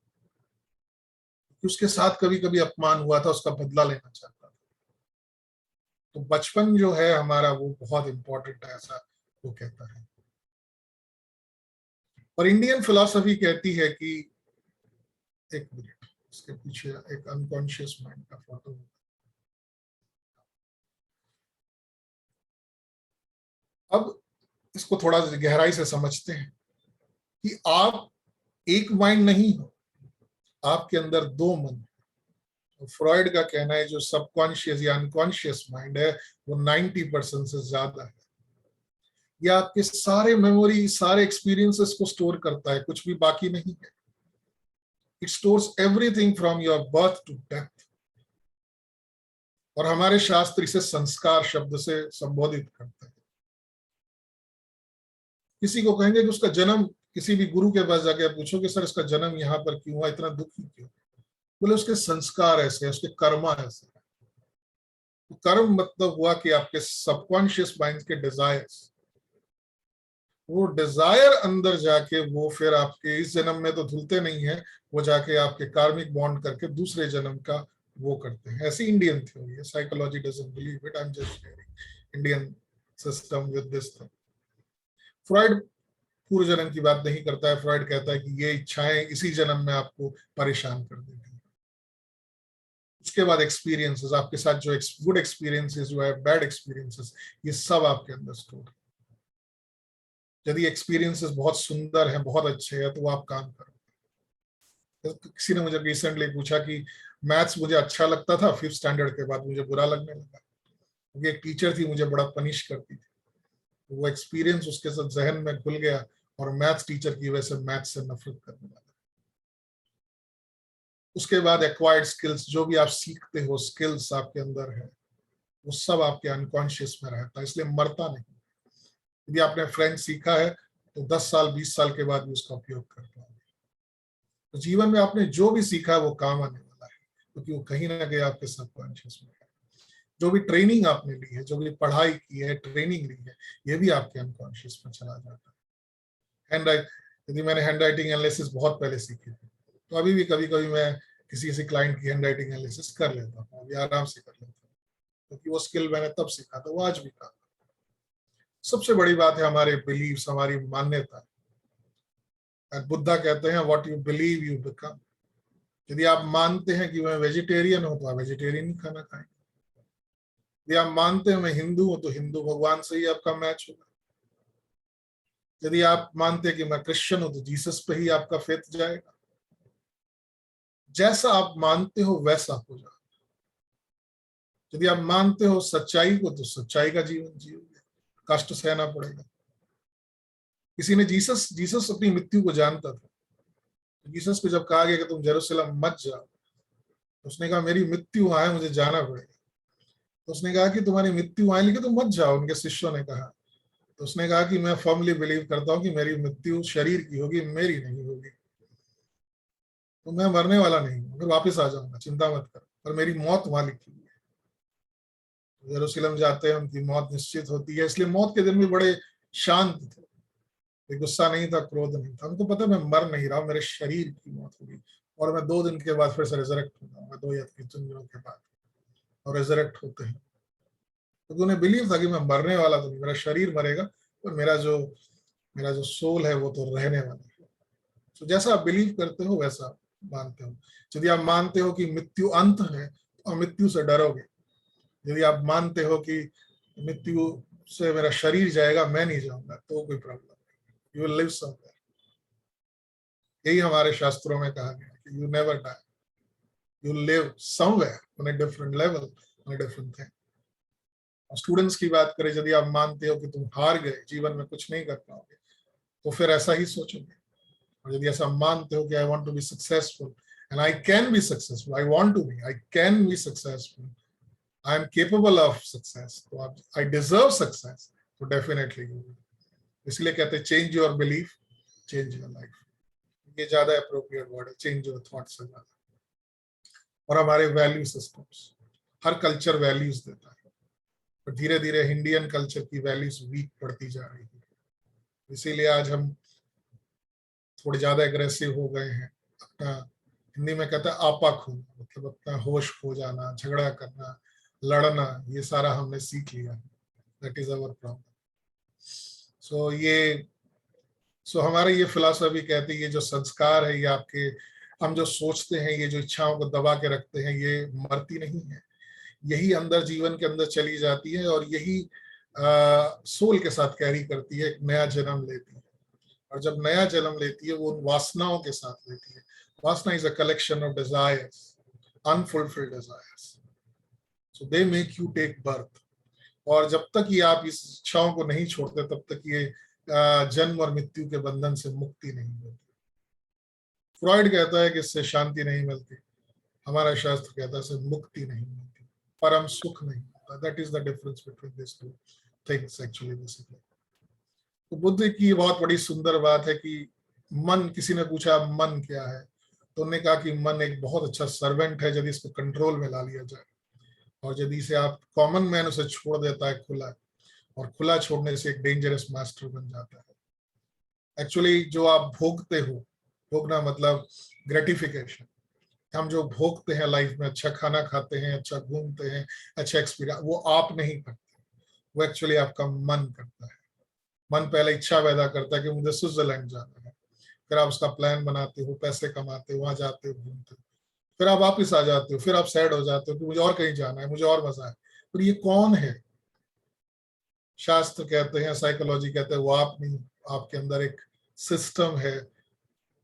[SPEAKER 1] कि उसके साथ कभी कभी अपमान हुआ था, उसका बदला लेना चाहता था। तो बचपन जो है हमारा वो बहुत इंपॉर्टेंट है, ऐसा वो कहता है। और इंडियन फिलॉसफी कहती है कि, एक मिनट, इसके पीछे एक अनकॉन्शियस माइंड का फोटो। अब इसको थोड़ा गहराई से समझते हैं कि आप एक माइंड नहीं हो, आपके अंदर 2 मन। तो फ्रॉइड का कहना है जो सबकॉन्शियस या अनकॉन्शियस माइंड है वो 90% से ज्यादा है। ये आपके सारे मेमोरी, सारे एक्सपीरियंसेस को स्टोर करता है, कुछ भी बाकी नहीं है। It stores everything from your birth to death. और हमारे शास्त्र इसे संस्कार शब्द से संबोधित करते हैं। किसी को कहेंगे कि उसका जन्म, किसी भी गुरु के पास जाके पूछो कि सर इसका जन्म यहाँ पर क्यों हुआ, इतना दुखी क्यों? बोले उसके संस्कार ऐसे, उसके कर्मा ऐसे। तो कर्म मतलब हुआ कि आपके सबकॉन्शियस माइंड के डिजायर्स, वो डिजायर अंदर जाके वो फिर आपके इस जन्म में तो धुलते नहीं है, वो जाके आपके कार्मिक बॉन्ड करके दूसरे जन्म का वो करते हैं। ऐसी इंडियन थ्योरी है, psychology doesn't believe it, I am just sharing Indian system with this thing. Freud पूर्व जन्म की बात नहीं करता है। फ्रॉइड कहता है कि ये इच्छाएं इसी जन्म में आपको परेशान कर देती है। उसके बाद एक्सपीरियंसेस, आपके साथ जो गुड एक्सपीरियंसेस जो है, बैड एक्सपीरियंसेस, ये सब आपके अंदर स्टोर है। यदि एक्सपीरियंसेस बहुत सुंदर है, बहुत अच्छे हैं, तो वो आप काम करो। तो किसी ने मुझे रिसेंटली पूछा कि मैथ्स मुझे अच्छा लगता था, 5th स्टैंडर्ड के बाद मुझे बुरा लगने लगा, क्योंकि एक टीचर थी मुझे बड़ा पनिश करती थी। वो एक्सपीरियंस उसके साथ जहन में घुल गया और मैथ्स टीचर की वजह से मैथ्स से नफरत करने लगा। उसके बाद एक्वायर्ड स्किल्स, जो भी आप सीखते हो, स्किल्स आपके अंदर है, वो सब आपके अनकॉन्शियस में रहता है, इसलिए मरता नहीं। यदि आपने फ्रेंच सीखा है तो 10 साल 20 साल के बाद भी उसका उपयोग कर पाओगे। तो जीवन में आपने जो भी सीखा है वो काम आने वाला है, क्योंकि वो कहीं ना कहीं आपके सबकॉन्शियस में है। जो भी ट्रेनिंग आपने ली है, जो भी पढ़ाई की है, ट्रेनिंग ली है, ये भी आपके अनकॉन्शियस में चला जाता है। यदि मैंने हैंड राइटिंग एनालिसिस बहुत पहले सीखी थी, तो अभी भी कभी कभी मैं किसी क्लाइंट की हैंड राइटिंग एनालिसिस कर लेता हूँ, अभी आराम से कर लेता हूँ, क्योंकि वो स्किल मैंने तब सीखा था, वो आज भी काम। सबसे बड़ी बात है हमारे बिलीव्स, हमारी मान्यता। बुद्धा कहते हैं what you believe you become. यदि आप मानते हैं कि मैं वेजिटेरियन हूं तो आप वेजिटेरियन ही खाना खाएंगे। यदि आप मानते हैं मैं हिंदू हूं तो हिंदू भगवान से ही आपका मैच होगा। यदि आप मानते हैं कि मैं क्रिश्चियन हूं तो जीसस पे ही आपका फेथ जाएगा। जैसा आप मानते हो वैसा हो जाए। यदि आप मानते हो सच्चाई को तो सच्चाई का जीवन जियोगे, कष्ट सहना पड़ेगा। किसी ने जीसस अपनी मृत्यु को जानता था। जीसस को जब कहा गया कि तुम जेरूसलम मत जाओ, तो उसने कहा मेरी मृत्यु आए, मुझे जाना पड़ेगा। तो उसने कहा कि तुम्हारी मृत्यु आए लेकिन तुम मत जाओ, उनके शिष्यों ने कहा। तो उसने कहा कि मैं फर्मली बिलीव करता हूं कि मेरी मृत्यु शरीर की होगी, मेरी नहीं होगी। तो मैं मरने वाला नहीं हूं, मैं वापस आ जाऊंगा, चिंता मत करो, पर मेरी मौत वहां लिखी हुई है। जेरूसलम जाते हैं, उनकी मौत निश्चित होती है, इसलिए मौत के दिन भी बड़े शांत थे। कोई गुस्सा नहीं था, क्रोध नहीं था, उनको पता मैं मर नहीं रहा, मेरे शरीर की मौत होगी और मैं 2 दिन के बाद फिर से रिजरेक्ट हो जाऊंगा, 2 या 3 दिनों के बाद। और रिजरेक्ट होते हैं, तो उन्हें बिलीव था कि मैं मरने वाला तो नहीं, मेरा शरीर मरेगा और मेरा जो सोल है वो तो रहने वाला है। तो जैसा आप बिलीव करते हो वैसा आप मानते हो। यदि आप मानते हो कि मृत्यु अंत है तो आप मृत्यु से डरोगे। यदि आप मानते हो कि मृत्यु से मेरा शरीर जाएगा, मैं नहीं जाऊंगा, तो कोई प्रॉब्लम नहीं, यू विल लिव समवेयर। यही हमारे शास्त्रों में कहा गया कि you never die, you live somewhere on a different level, on a different thing. Students की बात करें, यदि आप मानते हो कि तुम हार गए, जीवन में कुछ नहीं कर पाओगे, तो फिर ऐसा ही सोचोगे। और यदि ऐसा मानते हो कि I want to be successful and I can be successful, I want to be, I can be successful, I am capable of success, तो आप आई डिजर्व सक्सेस, तो डेफिनेटली यू विल। इसलिए कहते हैं change your belief, change your life. ये ज्यादा appropriate word है, change your thoughts से ज्यादा। और हमारे वैल्यू सिस्टम्स, हर कल्चर वैल्यूज देता है, पर धीरे धीरे इंडियन कल्चर की वैल्यूज वीक पड़ती जा रही है। इसीलिए आज हम थोड़े ज्यादा एग्रेसिव हो गए हैं। अपना, हिंदी में कहता है आपा खोना, मतलब अपना होश खो जाना, झगड़ा करना, लड़ना, ये सारा हमने सीख लिया है। That is our problem. So हमारी ये फिलॉसफी कहती है ये जो संस्कार है, ये आपके, हम जो सोचते हैं, ये जो इच्छाओं को दबा के रखते हैं, ये मरती नहीं है, यही अंदर जीवन के अंदर चली जाती है और यही सोल के साथ कैरी करती है, एक नया जन्म लेती है। और जब नया जन्म लेती है वो उन वासनाओं के साथ लेती है। वासना is a collection of desires, unfulfilled desires, so they make you take birth. और जब तक ये आप इस इच्छाओं को नहीं छोड़ते, तब तक ये जन्म और मृत्यु के बंधन से मुक्ति नहीं मिलती। फ्रॉइड कहता है कि इससे शांति नहीं मिलती, हमारा शास्त्र कहता है इससे मुक्ति नहीं मिलती, परम सुख नहीं मिलता। That is the difference between this two things actually basically. तो बुद्ध की बहुत बड़ी सुंदर बात है कि मन, किसी ने पूछा मन क्या है, तो उन्होंने कहा कि मन एक बहुत अच्छा सर्वेंट है, यदि इसको कंट्रोल में ला लिया जाए। और यदि इसे आप, कॉमन मैन उसे छोड़ देता है खुला, और खुला छोड़ने से एक डेंजरस मास्टर बन जाता है। एक्चुअली जो आप भोगते हो, भोगना मतलब ग्रेटिफिकेशन, हम जो भोगते हैं लाइफ में, अच्छा खाना खाते हैं, अच्छा घूमते हैं, अच्छा एक्सपीरियंस, वो आप नहीं करते, वो एक्चुअली आपका मन करता है। मन पहले इच्छा पैदा करता है कि मुझे स्विट्जरलैंड जाना है, फिर आप उसका प्लान बनाते हो, पैसे कमाते हो, वहां जाते हो, घूमते हो, फिर आप वापिस आ जाते हो, फिर आप सैड हो जाते हो कि मुझे और कहीं जाना है, मुझे और मजा है। पर ये कौन है? शास्त्र कहते हैं, साइकोलॉजी कहते हैं, वो आप नहीं, आपके अंदर एक सिस्टम है,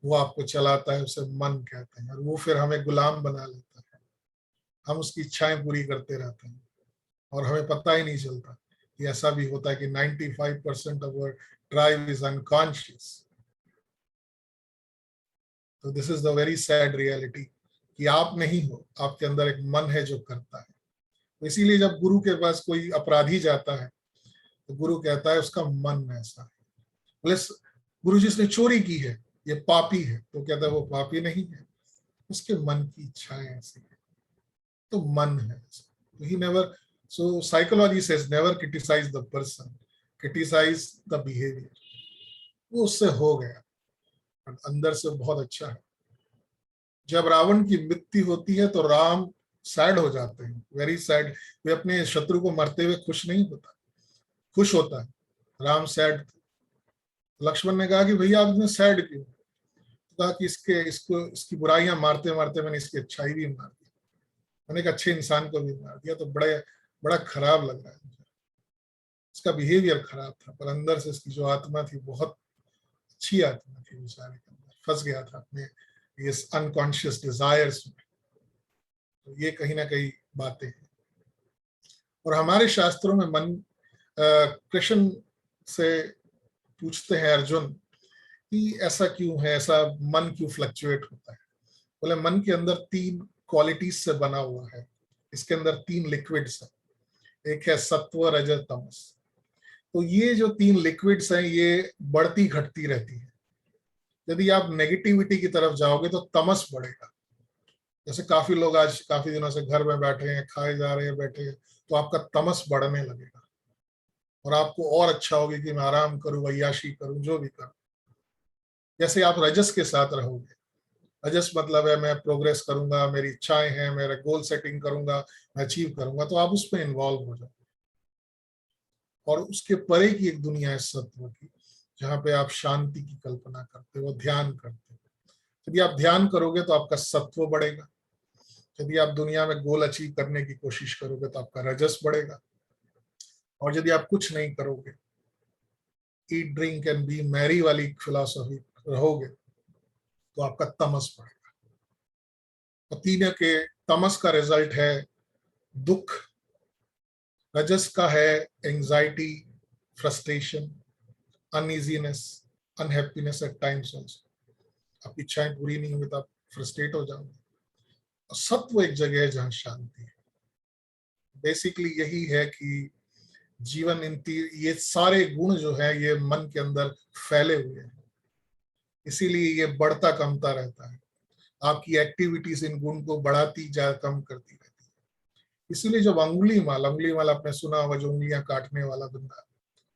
[SPEAKER 1] वो आपको चलाता है, उसे मन कहते हैं, और वो फिर हमें गुलाम बना लेता है। हम उसकी इच्छाएं पूरी करते रहते हैं और हमें पता ही नहीं चलता कि ऐसा भी होता है कि 95% of our drive is unconscious. तो this is the very sad reality कि आप नहीं हो, आपके अंदर एक मन है जो करता है। तो इसीलिए जब गुरु के पास कोई अपराधी जाता है तो गुरु कहता है उसका मन ऐसा है। बोले गुरु जिसने चोरी की है ये पापी है, तो कहता है वो पापी नहीं है, उसके मन की इच्छाएं ऐसी है, तो मन है ऐसा। तो he never, so psychology says never criticize the person, criticize the behaviour. वो उससे हो गया, अंदर से बहुत अच्छा है। जब रावण की मृत्यु होती है तो राम सैड हो जाते हैं, वेरी सैड। वे अपने शत्रु को मरते हुए खुश नहीं होता, खुश होता है, राम सैड। लक्ष्मण ने कहा कि भैया आप इतने सैड क्यों? कहा कि इसकी बुराइयां मारते मारते मैंने इसकी अच्छाई भी मार दी, मैंने एक अच्छे इंसान को भी मार दिया, तो बड़ा खराब लग रहा है मुझे। इसका बिहेवियर खराब था, पर अंदर से इसकी जो आत्मा थी बहुत अच्छी आत्मा थी, बेचारे के अंदर फंस गया था अपने ये अनकॉन्शियस डिजायर्स में। तो ये कहीं ना कहीं बातें हैं। और हमारे शास्त्रों में मन, कृष्ण से पूछते हैं अर्जुन कि ऐसा क्यों है, ऐसा मन क्यों फ्लक्चुएट होता है? बोले मन के अंदर 3 क्वालिटीज से बना हुआ है, इसके अंदर 3 लिक्विड्स है, एक है सत्व, रजत, तमस। तो ये जो 3 लिक्विड्स हैं ये बढ़ती घटती रहती है। यदि आप नेगेटिविटी की तरफ जाओगे तो तमस बढ़ेगा। जैसे काफी लोग आज काफी दिनों से घर में बैठे हैं, खाए जा रहे हैं, बैठे हैं, तो आपका तमस बढ़ने लगेगा और आपको और अच्छा होगा कि मैं आराम करूं, अय्याशी करूं, जो भी करूं। जैसे आप रजस के साथ रहोगे, रजस मतलब है मैं प्रोग्रेस करूंगा, मेरी इच्छाएं हैं, मेरा गोल सेटिंग करूंगा, मैं अचीव करूंगा, तो आप उसमें इन्वॉल्व हो जाओ। और उसके परे की एक दुनिया है सत्व की, जहां पे आप शांति की कल्पना करते हो, ध्यान करते हो। यदि आप ध्यान करोगे तो आपका सत्व बढ़ेगा। यदि आप दुनिया में गोल अचीव करने की कोशिश करोगे तो आपका रजस बढ़ेगा। और यदि आप कुछ नहीं करोगे, eat drink and B Mary वाली फिलॉसफी रहोगे, तो आपका तमस बढ़ेगा। और तीनों के, तमस का रिजल्ट है दुख, रजस का है anxiety, frustration, uneasiness, unhappiness at times also. आपकी इच्छाएं पूरी नहीं होंगी तो आप फ्रस्ट्रेट हो जाओगे। और सत्व एक जगह है जहां शांति है। बेसिकली यही है कि जीवन ये सारे गुण जो है ये मन के अंदर फैले हुए हैं, इसीलिए ये बढ़ता कमता रहता है। आपकी एक्टिविटीज इन गुण को बढ़ाती जा, कम करती रहती है। इसीलिए जब अंगुली माल आपने सुना होगा, जो उंगलियां काटने वाला बंदा,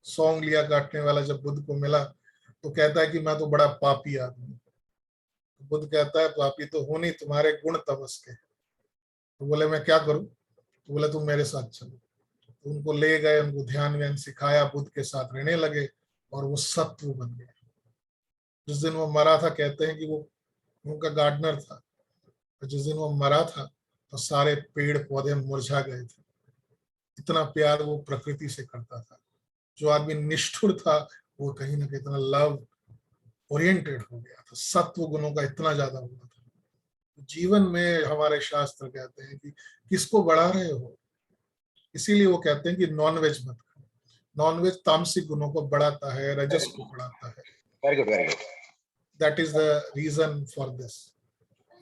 [SPEAKER 1] 100 उंगलियां काटने वाला जब बुद्ध को मिला तो कहता है कि मैं तो बड़ा पापी आदमी। तो बुद्ध कहता है पापी तो हो नहीं, तुम्हारे गुण तमस के। तो बोले मैं क्या करूं? तो बोले तुम मेरे साथ चलो। तो उनको ले गए, उनको ध्यान व्यान सिखाया, बुद्ध के साथ रहने लगे और वो सत्व बन गए। जिस दिन वो मरा था, कहते हैं कि वो उनका गार्डनर था, तो जिस दिन वो मरा था तो सारे पेड़ पौधे मुरझा गए थे। इतना प्यार वो प्रकृति से करता था। जो आदमी निष्ठुर था वो कहीं ना कहीं इतना लव ओरिएंटेड हो गया था, सत्व गुणों का इतना ज्यादा हुआ था। जीवन में हमारे शास्त्र कहते हैं कि किसको बढ़ा रहे हो, इसीलिए वो कहते हैं कि नॉनवेज मत खाओ। नॉनवेज तामसिक गुणों को बढ़ाता है, रजस को बढ़ाता है।
[SPEAKER 2] Very good, very good.
[SPEAKER 1] That is the reason for this.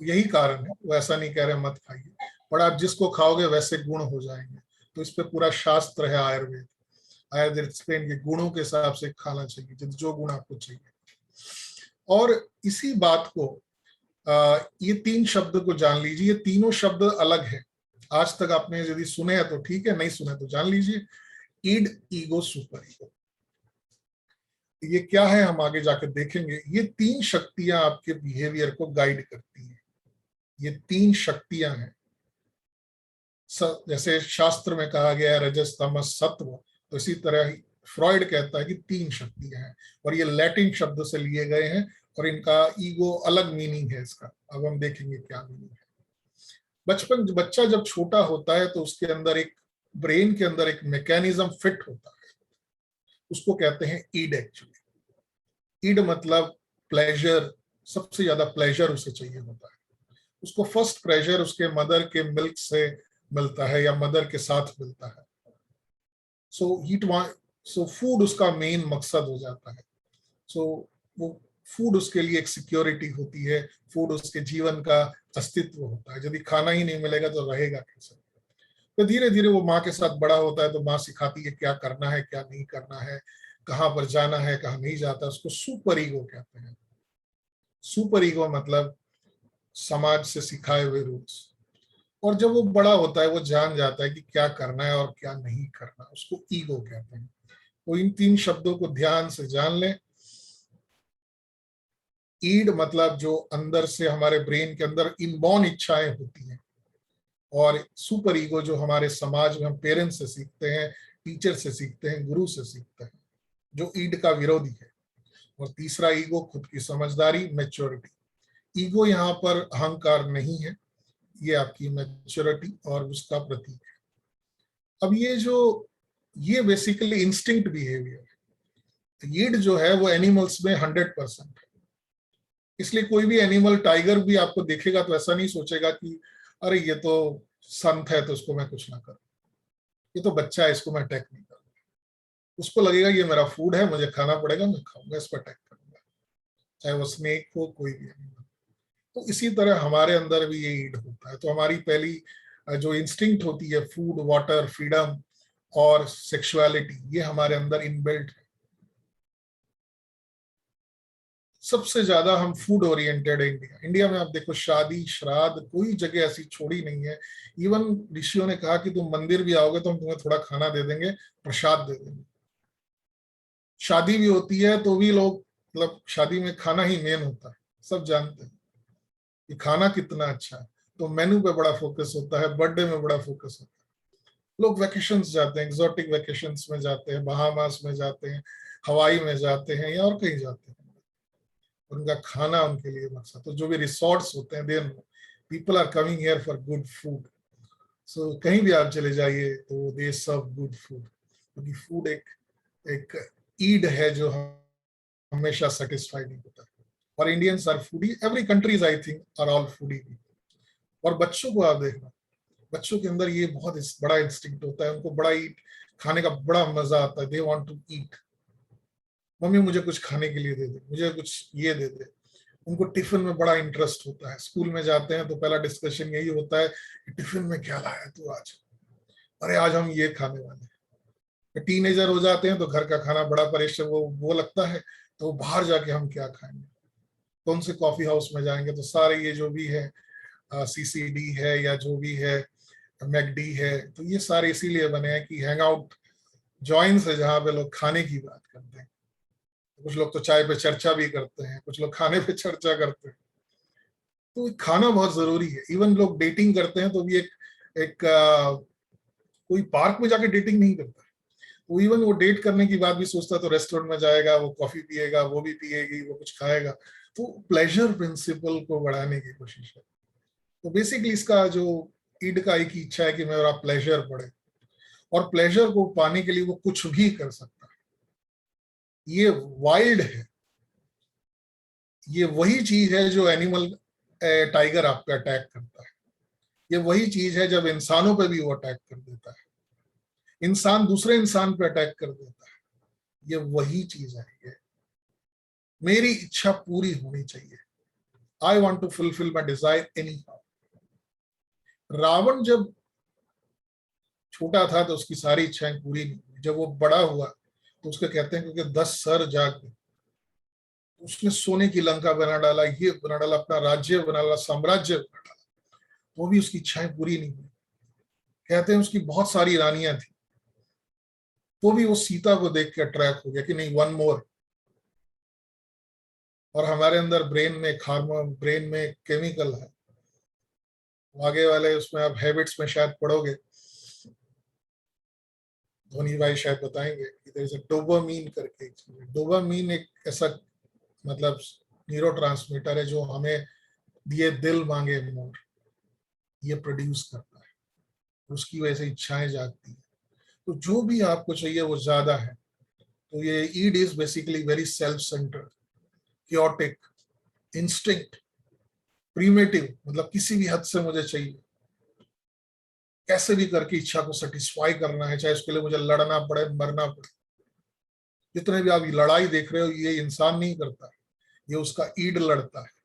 [SPEAKER 1] यही कारण है, वो ऐसा नहीं कह रहे मत खाइए, पर आप जिसको खाओगे वैसे गुण हो जाएंगे। तो इस पे पूरा शास्त्र है, आयुर्वेद। आयुर्वेद एक्सप्लेन के गुणों के हिसाब से खाना चाहिए, जो गुण आपको चाहिए। और इसी बात को ये 3 शब्द को जान लीजिए, ये तीनों शब्द अलग है। आज तक आपने यदि सुने हैं तो ठीक है, नहीं सुने तो जान लीजिए। ईड, ईगो, सुपर ईगो, ये क्या है हम आगे जाकर देखेंगे। ये 3 शक्तियां आपके बिहेवियर को गाइड करती हैं। ये 3 शक्तियां हैं। जैसे शास्त्र में कहा गया है रजस, तमस, सत्व, तो इसी तरह ही फ्रॉइड कहता है कि 3 शक्तियां हैं, और ये लैटिन शब्द से लिए गए हैं, और इनका ईगो अलग मीनिंग है इसका। अब हम देखेंगे क्या मीनिंग है। बच्चा जब छोटा होता है तो उसके अंदर एक, ब्रेन के अंदर एक मैकेनिज्म फिट होता है, उसको कहते हैं ईड। एक्चुअली ईड मतलब प्लेजर, सबसे ज्यादा प्लेजर उसे चाहिए होता है। उसको फर्स्ट प्लेजर उसके मदर के मिल्क से मिलता है या मदर के साथ मिलता है। सो फूड उसका मेन मकसद हो जाता है। सो वो फूड उसके लिए एक सिक्योरिटी होती है, फूड उसके जीवन का अस्तित्व होता है। यदि खाना ही नहीं मिलेगा तो रहेगा कैसे। तो धीरे धीरे वो माँ के साथ बड़ा होता है, तो माँ सिखाती है क्या करना है क्या नहीं करना है, कहाँ पर जाना है कहाँ नहीं जाता। उसको सुपर ईगो कहते हैं। सुपर ईगो मतलब समाज से सिखाए हुए रूल्स। और जब वो बड़ा होता है वो जान जाता है कि क्या करना है और क्या नहीं करना, उसको ईगो कहते हैं। तो इन 3 शब्दों को ध्यान से जान लें। ईड मतलब जो अंदर से हमारे ब्रेन के अंदर इनबॉर्न इच्छाएं होती हैं, और सुपर ईगो जो हमारे समाज में हम पेरेंट्स से सीखते हैं, टीचर से सीखते हैं, गुरु से सीखते हैं, जो ईड का विरोधी है। और तीसरा ईगो खुद की समझदारी, मैच्योरिटी। ईगो यहाँ पर अहंकार नहीं है, ये आपकी मैच्योरिटी और उसका प्रतीक है। अब ये बेसिकली इंस्टिंक्ट बिहेवियर है। ईड जो है वो एनिमल्स में 100% है। इसलिए कोई भी एनिमल, टाइगर भी आपको देखेगा तो ऐसा नहीं सोचेगा कि अरे ये तो संत है तो उसको मैं कुछ ना करूं, ये तो बच्चा है इसको मैं अटैक नहीं करूंगा। उसको लगेगा ये मेरा फूड है, मुझे खाना पड़ेगा, मैं खाऊंगा, इस पर अटैक करूंगा, चाहे वो स्नेक हो, कोई भी एनिमल। तो इसी तरह हमारे अंदर भी ये ईड होता है। तो हमारी पहली जो इंस्टिंक्ट होती है, फूड, वाटर, फ्रीडम और सेक्सुअलिटी, ये हमारे अंदर इनबिल्ट है। सबसे ज्यादा हम फूड ओरिएंटेड है इंडिया में। आप देखो शादी श्राद्ध कोई जगह ऐसी छोड़ी नहीं है। इवन ऋषियों ने कहा कि तुम मंदिर भी आओगे तो हम तुम्हें थोड़ा खाना दे देंगे, प्रसाद दे देंगे। शादी भी होती है तो भी लोग, मतलब शादी में खाना ही मेन होता है, सब जानते हैं कि खाना कितना अच्छा है, तो मेनू पे बड़ा फोकस होता है, बर्थडे में बड़ा फोकस होता है। लोग वैकेशंस जाते हैं, एग्जॉटिक वैकेशंस में जाते हैं, बहामास में जाते हैं, हवाई में जाते हैं या और कहीं जाते हैं। उनका खाना उनके लिए मकसद। तो जो भी रिसोर्ट्स होते हैं, then people are coming here for good food. So कहीं भी आप चले जाइए तो दे सर्व गुड फूड, क्योंकि फूड एक एक ईड है जो हमेशा सेटिस्फाई नहीं होता। और Indians are foodie, every countries I think are all foodie. और बच्चों को आप देखना, बच्चों के अंदर ये बहुत बड़ा इंस्टिंक्ट होता है, उनको बड़ा ईट खाने का बड़ा मजा आता है। They want to eat, mummy मुझे कुछ खाने के लिए दे दे, मुझे कुछ ये दे दे। उनको टिफिन में बड़ा इंटरेस्ट होता है। स्कूल में जाते हैं तो पहला डिस्कशन यही होता है कि टिफिन में क्या लाया तू आज, अरे आज हम ये खाने वाले हैं। टीनेजर हो जाते हैं तो घर का खाना बड़ा परेशान वो लगता है, तो बाहर जाके हम क्या खाएंगे, कौन से कॉफी हाउस में जाएंगे। तो सारे ये जो भी है, सीसीडी है या जो भी है, मैकडी है, तो ये सारे इसीलिए बने हैं कि हैंग आउट जॉइंट्स है जहाँ पे लोग खाने की बात करते हैं। कुछ लोग तो चाय पे चर्चा भी करते हैं, कुछ लोग खाने पे चर्चा करते हैं। तो खाना बहुत जरूरी है। इवन लोग डेटिंग करते हैं तो भी कोई पार्क में जाके डेटिंग नहीं करता। वो इवन वो डेट करने की बात भी सोचता है तो रेस्टोरेंट में जाएगा, वो कॉफी पिएगा, वो भी पिएगी, वो कुछ खाएगा। तो प्लेजर प्रिंसिपल को बढ़ाने की कोशिश है। तो बेसिकली इसका जो ईड का एक ही इच्छा है कि मेरा प्लेजर बढ़े, और प्लेजर को पाने के लिए वो कुछ भी कर सकता है। ये वाइल्ड है। ये वही चीज है जो एनिमल, टाइगर आप पे अटैक करता है। ये वही चीज है जब इंसानों पे भी वो अटैक कर देता है, इंसान दूसरे इंसान पे अटैक कर देता है। ये वही चीज है। ये मेरी इच्छा पूरी होनी चाहिए। I want to fulfil my desire anyhow. Ravan जब छोटा था तो उसकी सारी इच्छाएं पूरी नहीं हुई। जब वो बड़ा हुआ तो उसके कहते हैं क्योंकि 10 सर जाग गए, उसने सोने की लंका बना डाला, ये बना डाला, अपना राज्य बना डाला, साम्राज्य बना डाला, वो भी उसकी इच्छाएं पूरी नहीं हुई। कहते हैं उसकी बहुत सारी रानियां थी, तो भी वो सीता को देख के अट्रैक्ट हो गया कि नहीं, वन मोर। और हमारे अंदर ब्रेन में एक हार्मोन, ब्रेन में एक केमिकल है, आगे वाले उसमें आप हैबिट्स में शायद पढ़ोगे, धोनी भाई शायद बताएंगे कि देयर इज अ डोपामीन करके एक चीज है। डोपामीन एक ऐसा मतलब न्यूरो ट्रांसमीटर है जो हमें दिए दिल मांगे मोर ये प्रोड्यूस करता है, उसकी वजह से इच्छाएं जागती है। तो जो भी आपको चाहिए वो ज्यादा है। तो ये id is basically very self centred, chaotic, instinct, primitive, मतलब किसी भी हद से मुझे चाहिए, कैसे भी करके इच्छा को सेटिस्फाई करना है, चाहे उसके लिए मुझे लड़ना पड़े, मरना पड़े। जितने भी आप लड़ाई देख रहे हो ये इंसान नहीं करता है, ये उसका ईड लड़ता है।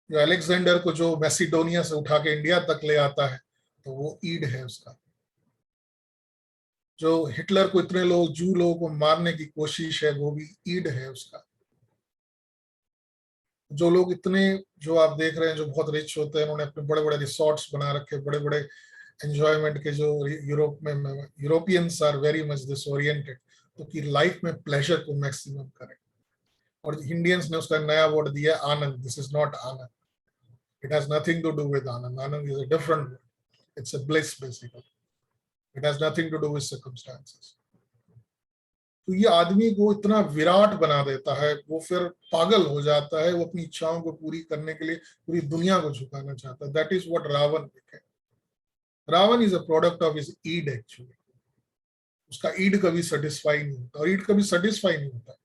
[SPEAKER 1] जो अलेक्जेंडर को जो मैसिडोनिया से उठा के इंडिया तक ले आता है तो वो ईड है उसका। जो हिटलर को इतने लोग जू लोगों को मारने की कोशिश है वो भी ईड है उसका। जो लोग इतने जो आप देख रहे हैं जो बहुत रिच होते हैं उन्होंने अपने बड़े बड़े रिसोर्ट्स बना रखे, बड़े बड़े एंजॉयमेंट के, जो यूरोप में Europeans are very much this oriented, तो कि लाइफ में प्लेजर को मैक्सिमम करें। और इंडियंस ने उसका नया वर्ड दिया आनंद। This is not anand, it has nothing to do with anand. Anand is a different word, it's a bliss basically, it has nothing to do with circumstances. तो ये आदमी को इतना विराट बना देता है, वो फिर पागल हो जाता है, वो अपनी इच्छाओं को पूरी करने के लिए पूरी दुनिया को झुकाना चाहता है। दैट इज व्हाट रावण है। Ravan is a product of his id actually. उसका ईड कभी सेटिस्फाई नहीं होता, और ईड कभी सेटिस्फाई नहीं होता।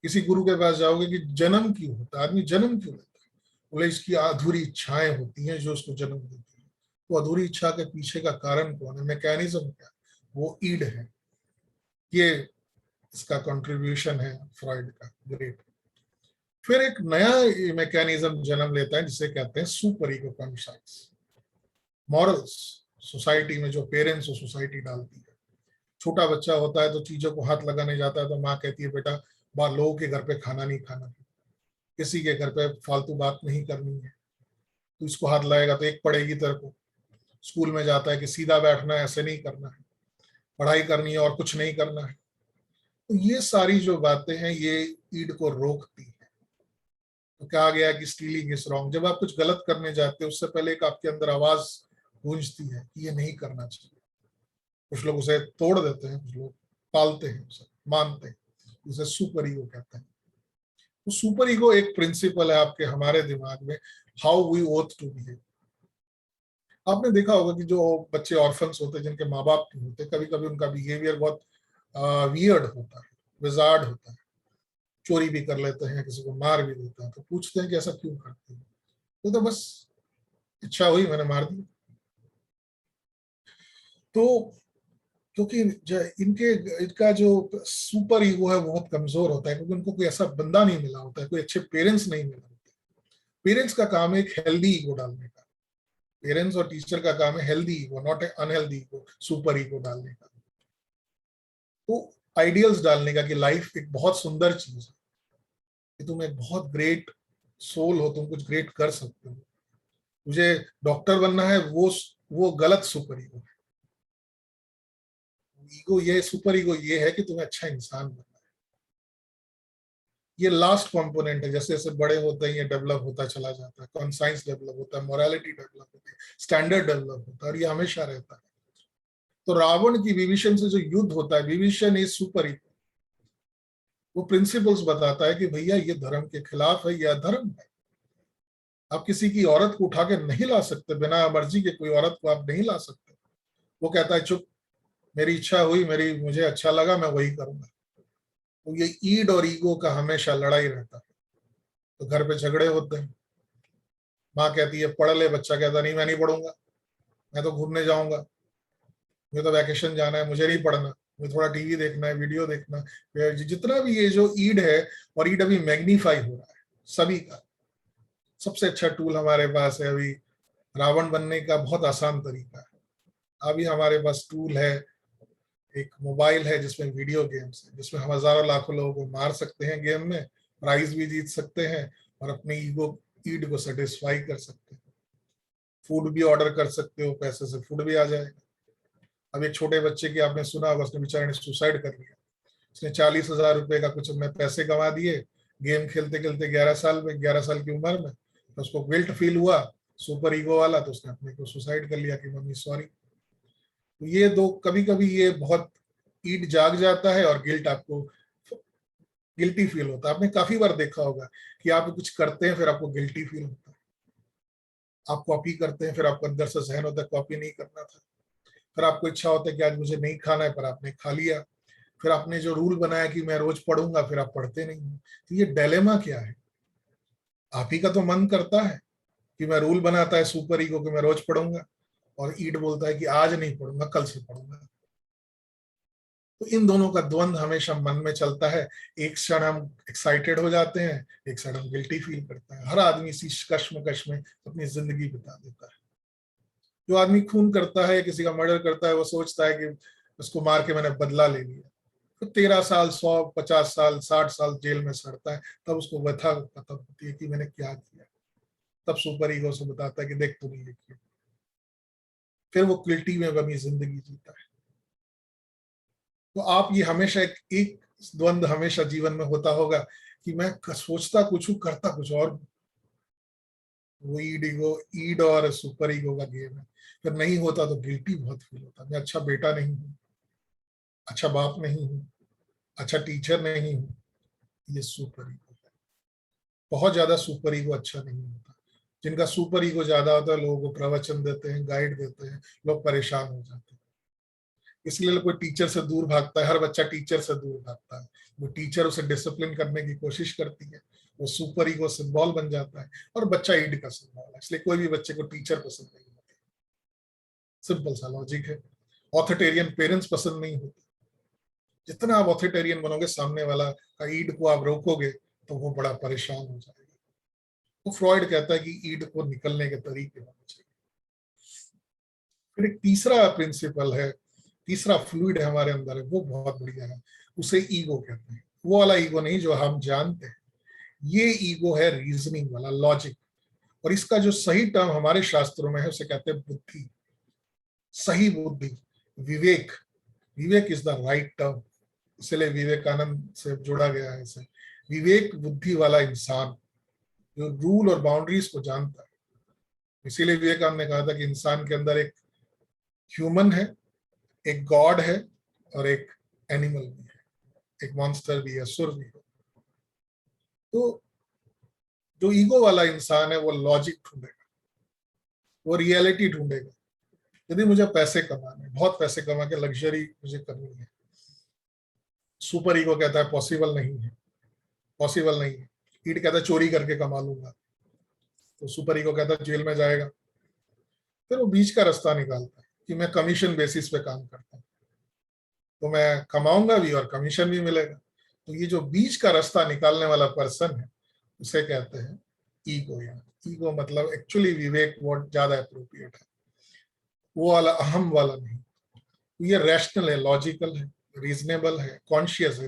[SPEAKER 1] किसी गुरु के पास जाओगे कि जन्म क्यों होता है, आदमी जन्म क्यों लेता है, बोले इसकी अधूरी इच्छाएं होती हैं जो उसको जन्म देती है। तो अधूरी इच्छा के पीछे का कारण कौन है, मैकेनिज्म क्या, वो ईड है। ये इसका कंट्रीब्यूशन है फ्रॉइड का ग्रेट। फिर एक नया मैकेनिज्म जन्म लेता है जिसे कहते हैं super ego conscious. Morals, society में जो पेरेंट्स और सोसाइटी डालती है। छोटा बच्चा होता है तो चीजों को हाथ लगाने जाता है तो माँ कहती है बेटा बाहर लोगों के घर पे खाना नहीं खाना है, किसी के घर पे फालतू बात नहीं करनी है, तो इसको हाथ लगाएगा तो एक पड़ेगी तेरे को। स्कूल में जाता है कि सीधा बैठना है, ऐसे नहीं करना है, पढ़ाई करनी है और कुछ नहीं करना है। तो ये सारी जो बातें हैं ये ईड को रोकती है। तो कहा गया कि स्टीलिंग इज रॉन्ग। जब आप कुछ गलत करने जाते हो उससे पहले एक आपके अंदर आवाज गूंजती है कि ये नहीं करना चाहिए। कुछ लोग उसे तोड़ देते हैं, कुछ लोग पालते हैं, उसे मानते हैं, उसे सुपर ईगो कहते हैं। तो सुपर ईगो एक प्रिंसिपल है आपके हमारे दिमाग में, how we ought to behave. आपने देखा होगा कि जो बच्चे ऑर्फन्स होते हैं जिनके माँ बाप नहीं होते, कभी कभी उनका बिहेवियर बहुत वियर्ड होता है, विजार्ड होता है, चोरी भी कर लेते हैं, किसी को मार भी देते हैं। तो पूछते हैं कि ऐसा क्यों करते हैं, तो बस इच्छा हुई मैंने मार दी। तो क्योंकि इनके इनका जो सुपर ईगो है बहुत कमजोर होता है, क्योंकि उनको कोई ऐसा बंदा नहीं मिला होता है, कोई अच्छे पेरेंट्स नहीं मिला होते। पेरेंट्स का काम है एक हेल्दी ईगो डालने का। पेरेंट्स और टीचर का काम है healthy ego, not a unhealthy ego, super ego डालने का। तो आइडियल्स डालने का कि लाइफ एक बहुत सुंदर चीज है, कि तुम एक बहुत ग्रेट सोल हो, तुम कुछ ग्रेट कर सकते हो, मुझे डॉक्टर बनना है, वो गलत सुपर ईगो है। ईगो ये सुपर ईगो ये है कि तुम्हें अच्छा इंसान बनना है। ये लास्ट कंपोनेंट है। जैसे जैसे बड़े होते हैं ये डेवलप होता चला जाता है, कॉन्साइंस डेवलप होता है, मोरालिटी डेवलप होती है, स्टैंडर्ड डेवलप होता है, और ये हमेशा रहता है। तो रावण की विभीषण से जो युद्ध होता है, विभीषण इज सुपर ईगो। वो प्रिंसिपल्स बताता है कि भैया ये धर्म के खिलाफ है, ये अधर्म है। आप किसी की औरत को उठा के नहीं ला सकते, बिना मर्जी के कोई औरत को आप नहीं ला सकते। वो कहता है चुप, मेरी इच्छा हुई, मुझे अच्छा लगा, मैं वही करूंगा। तो ये ईड और ईगो का हमेशा लड़ाई रहता है। तो घर पे झगड़े होते हैं, माँ कहती है पढ़ ले, बच्चा कहता नहीं मैं नहीं पढ़ूंगा, मैं तो घूमने जाऊंगा, मुझे तो वैकेशन जाना है, मुझे नहीं पढ़ना, मुझे थोड़ा टीवी देखना है, वीडियो देखना है। जितना भी ये जो ईड है, और ईड अभी मैग्नीफाई हो रहा है सभी का। सबसे अच्छा टूल हमारे पास है अभी, रावण बनने का बहुत आसान तरीका है। अभी हमारे पास टूल है, एक मोबाइल है जिसमें वीडियो गेम्स है, जिसमें हम हजारों लाखों लोगों को मार सकते हैं गेम में, प्राइज भी जीत सकते हैं, और अपनी ईड को सेटिस्फाई कर सकते हैं। फूड भी ऑर्डर कर सकते हो, पैसे से फूड भी आ जाएगा। अब एक छोटे बच्चे की आपने सुना होगा, उसने बेचारे ने सुसाइड कर लिया। उसने 40,000 रुपए का कुछ अपने पैसे गंवा दिए गेम खेलते खेलते, 11 साल में, 11 साल की उम्र में। तो उसको गिल्ट फील हुआ, सुपर ईगो वाला, तो उसने अपने को सुसाइड कर लिया कि मम्मी सॉरी। तो ये दो, कभी कभी ये बहुत ईड जाग जाता है और गिल्ट, आपको गिल्टी फील होता है। आपने काफी बार देखा होगा कि आप कुछ करते हैं फिर आपको गिल्टी फील होता है। आप कॉपी करते हैं फिर आपको अंदर से सहन होता है कॉपी नहीं करना था। फिर आपको इच्छा होता है कि आज मुझे नहीं खाना है, पर आपने खा लिया। फिर आपने जो रूल बनाया कि मैं रोज पढ़ूंगा, फिर आप पढ़ते नहीं हो। तो ये डायलेमा क्या है? आप ही का तो मन करता है कि मैं रूल बनाता है सुपर ईगो कि मैं रोज पढ़ूंगा, और ईड बोलता है कि आज नहीं पढ़ूंगा, कल से पढ़ूंगा। तो इन दोनों का द्वंद हमेशा मन में चलता है। एक क्षण हम एक्साइटेड हो जाते हैं, एक क्षण हम गिल्टी फील करते हैं। हर आदमी इसी कश्मकश में अपनी जिंदगी बिता देता है। जो आदमी खून करता है, किसी का मर्डर करता है, वो सोचता है कि उसको मार के मैंने बदला ले लिया। तो 13 साल, 100, 50 साल, 60 साल जेल में सड़ता है, तब उसको व्यथा पता होती है कि मैंने क्या किया। तब सुपर ईगो से बताता है कि देख तूने ये किया। फिर वो गिल्टी में अपनी जिंदगी जीता है। तो आप ये हमेशा एक द्वंद हमेशा जीवन में होता होगा कि मैं सोचता कुछ हूं, करता कुछ और। वो ईड और सुपर ईगो का गेम है। फिर नहीं होता तो गिल्टी बहुत फील होता है, मैं अच्छा बेटा नहीं हूँ, अच्छा बाप नहीं हूँ, अच्छा टीचर नहीं हूँ। ये सुपर ईगो है। बहुत ज्यादा सुपर ईगो अच्छा नहीं होता। जिनका सुपर ईगो ज्यादा होता है, लोगों को प्रवचन देते हैं, गाइड देते हैं, लोग परेशान हो जाते हैं। इसलिए कोई टीचर से दूर भागता है, हर बच्चा टीचर से दूर भागता है। वो टीचर उसे डिसिप्लिन करने की कोशिश करती है, वो सुपर ईगो सिंबल बन जाता है, और बच्चा ईड का सिंबल है। इसलिए कोई भी बच्चे को टीचर पसंद नहीं होती। सिंपल सा लॉजिक है। ऑथोरिटेरियन पेरेंट्स पसंद नहीं होते। जितना आप ऑथोरिटेरियन बनोगे, सामने वाला का ईड को आप रोकोगे, तो वो बड़ा परेशान हो जाएगा। तो फ्रॉइड कहता है कि ईड को निकलने के तरीके होने चाहिए। फिर एक तीसरा प्रिंसिपल है, तीसरा फ्लूइड हमारे अंदर है, वो बहुत बढ़िया है। उसे ईगो कहते हैं। वो वाला ईगो नहीं जो हम जानते हैं। ये ईगो है रीजनिंग वाला, लॉजिक। और इसका जो सही टर्म हमारे शास्त्रों में है, उसे कहते हैं बुद्धि, सही बुद्धि, विवेक। विवेक इज द राइट टर्म, इसलिए विवेकानंद से जोड़ा गया है इसे। विवेक बुद्धि वाला इंसान जो रूल और बाउंड्रीज को जानता है। इसीलिए विवेकानंद ने कहा था कि इंसान के अंदर एक ह्यूमन है, एक गॉड है, और एक एनिमल भी है, एक मॉन्स्टर भी है, सुर भी है। तो जो ईगो वाला इंसान है, वो लॉजिक ढूंढेगा, वो रियलिटी ढूंढेगा। यदि मुझे पैसे कमाने, बहुत पैसे कमा के लग्जरी मुझे करनी है, सुपर ईगो कहता है पॉसिबल नहीं है, पॉसिबल नहीं है। ईड कहता है चोरी करके कमा लूंगा, तो सुपर ईगो कहता है जेल में जाएगा। फिर वो बीच का रास्ता निकालता है कि मैं कमीशन बेसिस पे काम करता हूँ, तो मैं कमाऊंगा भी और कमीशन भी मिलेगा। तो ये जो बीच का रास्ता निकालने वाला पर्सन है, उसे कहते हैं ईगो। या ईगो मतलब एक्चुअली विवेक वर्ड ज्यादा अप्रोप्रिएट है, वो वाला अहम वाला नहीं। तो ये रैशनल है, लॉजिकल है, रीजनेबल है, कॉन्शियस है।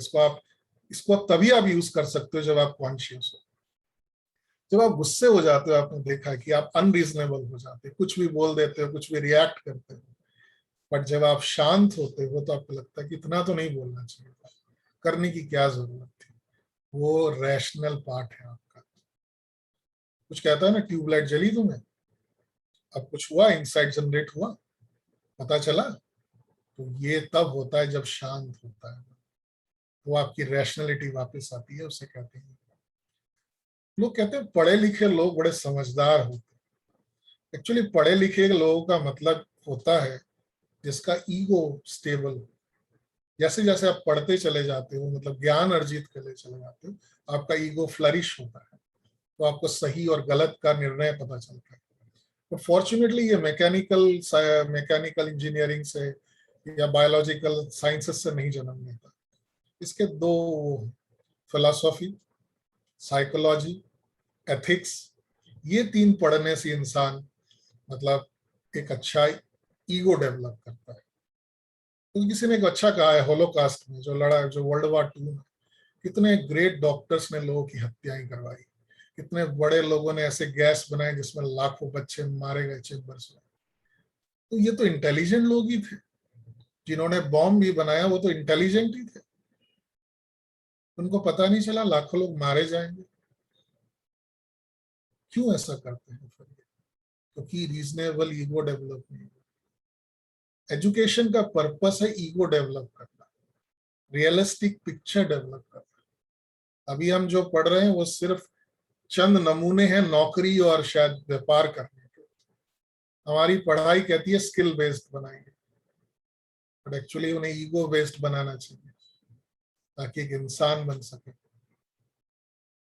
[SPEAKER 1] इसको तभी आप यूज कर सकते हो जब आप कॉन्शियस हो। जब आप गुस्से हो जाते हो, आपने देखा है कि आप अनरीजनेबल हो जाते हो, कुछ भी बोल देते हो, कुछ भी रिएक्ट करते हो। बट जब आप शांत होते हो तो आपको लगता है कि इतना तो नहीं बोलना चाहिए था, करने की क्या जरूरत थी। वो रैशनल पार्ट है आपका। कुछ कहता है ना, ट्यूबलाइट जली तुम्हें, अब कुछ हुआ, इंसाइट जनरेट हुआ, पता चला। तो ये तब होता है जब शांत होता है, वो आपकी रैशनलिटी वापस आती है, उसे कहते हैं। लोग कहते हैं पढ़े लिखे लोग बड़े समझदार होते हैं। एक्चुअली पढ़े लिखे लोगों का मतलब होता है जिसका ईगो स्टेबल हो। जैसे जैसे आप पढ़ते चले जाते हो, मतलब ज्ञान अर्जित करते चले जाते हो, आपका ईगो फ्लरिश होता है, तो आपको सही और गलत का निर्णय पता चलता है। तो फॉर्चुनेटली ये मैकेनिकल इंजीनियरिंग से या बायोलॉजिकल साइंसेस से नहीं जन्म लेता। इसके दो, फिलोसॉफी, साइकोलॉजी, एथिक्स, ये तीन पढ़ने से इंसान मतलब एक अच्छा ईगो डेवलप करता है। तो किसी ने एक अच्छा कहा है, होलोकास्ट में जो लड़ा, जो वर्ल्ड वॉर 2 में कितने ग्रेट डॉक्टर्स ने लोगों की हत्याएं करवाई, कितने बड़े लोगों ने ऐसे गैस बनाए जिसमें लाखों बच्चे मारे गए चेम्बर्स में। तो ये तो इंटेलिजेंट लोग ही थे। जिन्होंने बॉम्ब भी बनाया वो तो इंटेलिजेंट ही थे। उनको पता नहीं चला लाखों लोग मारे जाएंगे। क्यों ऐसा करते हैं फिर? क्योंकि रीजनेबल ईगो डेवलप नहीं हुआ। एजुकेशन का पर्पस है ईगो डेवलप करना, रियलिस्टिक पिक्चर डेवलप करना। अभी हम जो पढ़ रहे हैं वो सिर्फ चंद नमूने हैं नौकरी और शायद व्यापार करने के। हमारी पढ़ाई कहती है स्किल बेस्ड बनाएंगे, बट एक्चुअली उन्हें ईगो बेस्ड बनाना चाहिए ताकि एक इंसान बन सके।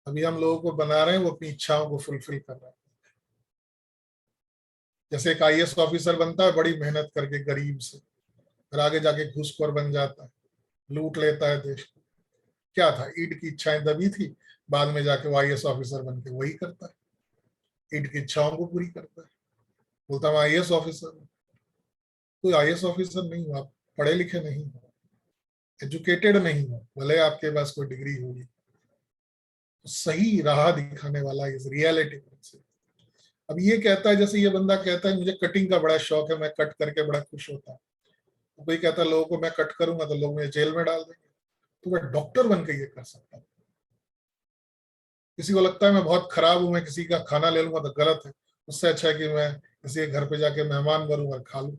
[SPEAKER 1] अभी हम लोगों को बना रहे हैं वो अपनी इच्छाओं को फुलफिल कर रहे हैं। जैसे एक आईएएस ऑफिसर बनता है बड़ी मेहनत करके गरीब से, फिर आगे जाके घूसखोर बन जाता है, लूट लेता है देश को। क्या था, ईड की इच्छाएं दबी थी, बाद में जाके वो आईएएस ऑफिसर बन के वही करता है, ईड की इच्छाओं को पूरी करता है, बोलता मैं आईएएस ऑफिसर हूँ। कोई आईएएस ऑफिसर नहीं हो, आप पढ़े लिखे नहीं हो, एजुकेटेड नहीं हो, भले आपके पास कोई डिग्री होगी। तो सही राह दिखाने वाला इज रियलिटी प्रिंसिपल। अब ये कहता है, जैसे ये बंदा कहता है मुझे कटिंग का बड़ा शौक है, मैं कट करके बड़ा खुश होता हूँ। तो कोई कहता है लोगों को मैं कट करूंगा तो लोग मुझे जेल में डाल देंगे, तो मैं डॉक्टर बन के ये कर सकता हूँ। किसी को लगता है मैं बहुत खराब हूं, मैं किसी का खाना ले लूंगा तो गलत है, उससे अच्छा है कि मैं किसी के घर पे जाके मेहमान बनूं और खा लूं।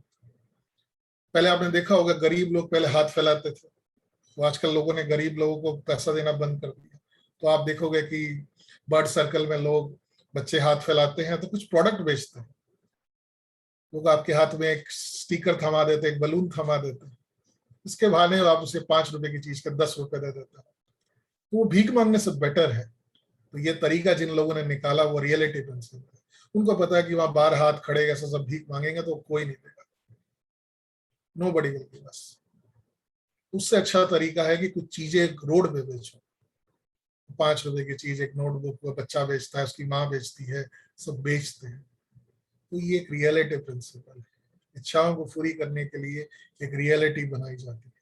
[SPEAKER 1] पहले आपने देखा होगा गरीब लोग पहले हाथ फैलाते थे, तो आजकल लोगों ने गरीब लोगों को पैसा देना बंद कर दिया। तो आप देखोगे कि बर्ड सर्कल में लोग, बच्चे हाथ फैलाते हैं तो कुछ प्रोडक्ट बेचते हैं, लोग आपके हाथ में एक स्टिकर थमा देते हैं, एक बलून थमा देते हैं, इसके बहाने आप उसे 5 रुपए की चीज का 10 रुपए दे देते हैं। तो वो भीख मांगने से बेटर है। तो ये तरीका जिन लोगों ने निकाला वो रियलिटी प्रिंसिपल है। उनको पता है कि वहां बाहर हाथ खड़े ऐसा सब भीख मांगेंगे तो कोई नहीं देगा, nobody will give us. उससे अच्छा तरीका है कि कुछ चीजें रोड पे बेचो, 5 रुपए की चीज, एक नोटबुक वो बच्चा बेचता है, उसकी माँ बेचती है, सब बेचते हैं। तो ये एक रियलिटी प्रिंसिपल है, इच्छाओं को पूरी करने के लिए एक रियलिटी बनाई जाती है।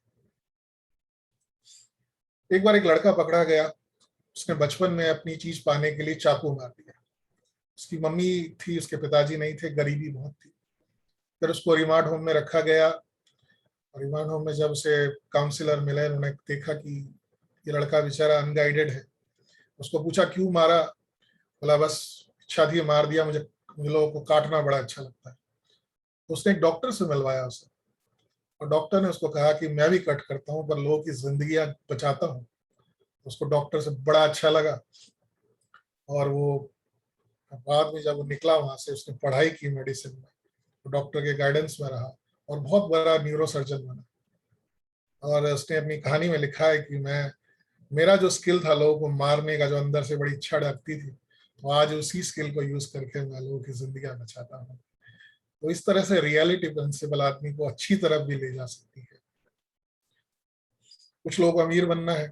[SPEAKER 1] एक बार एक लड़का पकड़ा गया, उसने बचपन में अपनी चीज पाने के लिए चाकू मार दिया। उसकी मम्मी थी, उसके पिताजी नहीं थे, गरीबी बहुत थी। फिर उसको रिमांड होम में रखा गया। रिमांड होम में जब उसे काउंसलर मिले, उन्होंने देखा कि ये लड़का बेचारा अनगाइडेड है। उसको पूछा क्यों मारा, बोला बस इच्छा थी मार दिया, मुझे लोगों को काटना बड़ा अच्छा लगता है। तो उसने एक डॉक्टर से मिलवाया उसे, और डॉक्टर ने उसको कहा कि मैं भी कट करता हूँ पर लोगों की जिंदगियां बचाता हूँ। उसको डॉक्टर से बड़ा अच्छा लगा, और वो बाद में जब वो निकला वहां से, उसने पढ़ाई की मेडिसिन में, तो डॉक्टर के गाइडेंस में रहा और बहुत बड़ा न्यूरो सर्जन बना। और उसने अपनी कहानी में लिखा है कि मेरा जो स्किल था लोगों को मारने का, जो अंदर से बड़ी इच्छा लगती थी, तो आज उसी स्किल को यूज करके मैं लोगों की जिंदगी बचाता हूँ। तो इस तरह से रियलिटी प्रिंसिपल आदमी को अच्छी तरफ भी ले जा सकती है। कुछ लोग अमीर बनना है,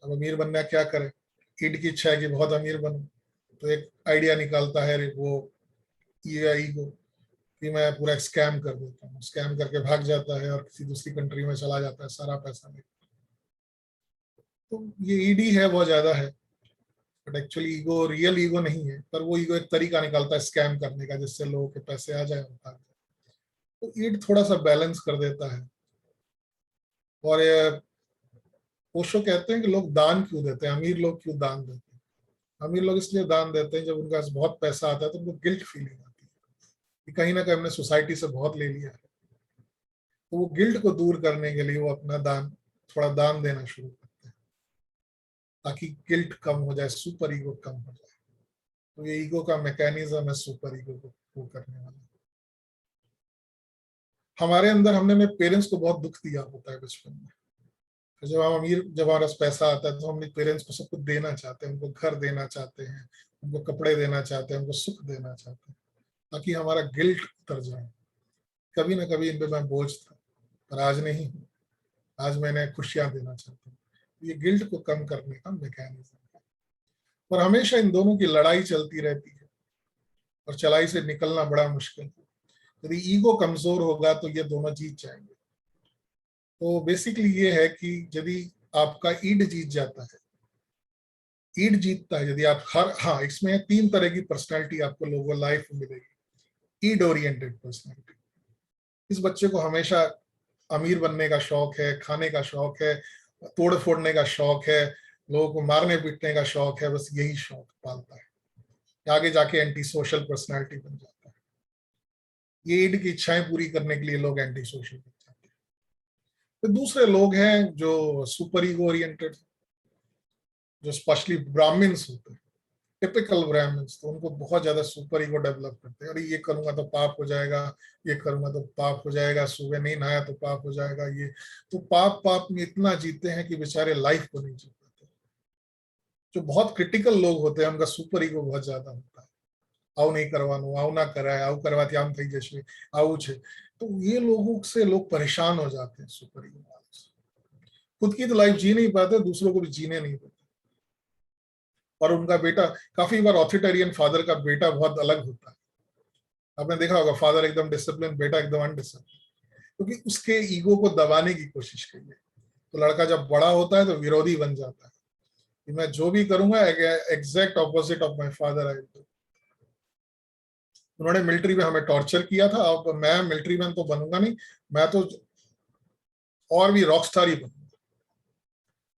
[SPEAKER 1] अब अमीर बनना क्या करें, ईड की इच्छा है कि बहुत अमीर बनूं, तो एक आइडिया निकालता है वो ये ईगो कि मैं पूरा स्कैम कर देता हूँ, स्कैम करके भाग जाता है और किसी दूसरी कंट्री में चला जाता है सारा पैसा लेकर। तो ये ईडी है बहुत ज्यादा है, but actually ego real ego नहीं है, पर वो ईगो एक तरीका निकालता है स्कैम करने का जिससे लोगों के पैसे आ जाए और भाग जाए। तो ईड थोड़ा सा बैलेंस कर देता है। और ओशो कहते हैं कि लोग दान क्यों देते हैं, अमीर लोग क्यों दान देते हैं। अमीर लोग इसलिए दान देते हैं जब उनके पास बहुत पैसा आता है तो उनको गिल्ट फीलिंग आती है कि कहीं ना कहीं हमने सोसाइटी से बहुत ले लिया है। तो वो गिल्ट को दूर करने के लिए वो अपना दान, थोड़ा दान देना शुरू करते हैं ताकि गिल्ट कम हो जाए, सुपर ईगो कम हो जाए। तो ये ईगो का मैकेनिज्म है सुपर ईगो को वो करने वाला। हमारे अंदर हमने अपने पेरेंट्स को बहुत दुख दिया होता है बचपन में। तो जब हमारे पास पैसा आता है तो हम अपने पेरेंट्स को सब कुछ देना चाहते हैं, उनको घर देना चाहते हैं, उनको कपड़े देना चाहते हैं, उनको सुख देना चाहते हैं, ताकि हमारा गिल्ट उतर जाए। कभी ना कभी इन पे मैं बोझ था, पर आज नहीं हूँ। आज मैंने खुशियां देना चाहता हूँ। ये गिल्ट को कम करने का मैकेनिज्म है। और हमेशा इन दोनों की लड़ाई चलती रहती है और चलाई से निकलना बड़ा मुश्किल है। यदि ईगो कमजोर होगा तो ये दोनों जीत जाएंगे। तो बेसिकली ये है कि यदि आपका ईड जीत जाता है, ईड जीतता है यदि आप हाँ, इसमें 3 तरह की पर्सनैलिटी आपको लोगों लाइफ में मिलेगी। ईड ओरिएंटेड पर्सनैलिटी, इस बच्चे को हमेशा अमीर बनने का शौक है, खाने का शौक है, तोड़ फोड़ने का शौक है, लोगों को मारने पीटने का शौक है, बस यही शौक पालता है, आगे जाके एंटी सोशल पर्सनैलिटी बन जाता है। ये ईड की इच्छाएं पूरी करने के लिए लोग एंटी सोशल बन जाते हैं। तो दूसरे लोग हैं जो सुपर ईगो ओरिएंटेड, जो स्पेशली ब्राह्मण्स होते हैं, टिपिकल ब्राह्मण्स, तो उनको बहुत ज्यादा सुपर ईगो डेवलप करते हैं। अरे ये करूंगा तो पाप हो जाएगा, ये करूंगा तो पाप हो जाएगा, सुबह नहीं नहाया तो पाप हो जाएगा, ये तो पाप पाप में इतना जीते हैं कि बेचारे लाइफ को नहीं जी पाते। जो बहुत क्रिटिकल लोग होते हैं उनका सुपर ईगो बहुत ज्यादा होता है। આવું નહીં કરવાનું, આવું ના કરાય, આવું કરવાથી આમ થઈ જશે, આવું છે। तो ये लोगों से लोग परेशान हो जाते हैं सुपर ईगो वाले से। खुद की तो लाइफ जी नहीं पाते, दूसरों को भी जीने नहीं देते। और उनका बेटा, काफी बार ऑथोरिटेरियन फादर का बेटा बहुत अलग होता है। आपने देखा होगा, फादर एकदम डिसिप्लिन, बेटा एकदम अनडिसिप्लिन, क्योंकि उसके ईगो को दबाने की कोशिश की है। तो लड़का जब बड़ा होता है तो विरोधी बन जाता है कि मैं जो भी करूंगा exact opposite of my father I will. उन्होंने मिलिट्री में हमें टॉर्चर किया था, अब मैं मिलिट्री मैन तो बनूंगा नहीं, मैं तो और भी रॉक स्टार ही बनूंगा।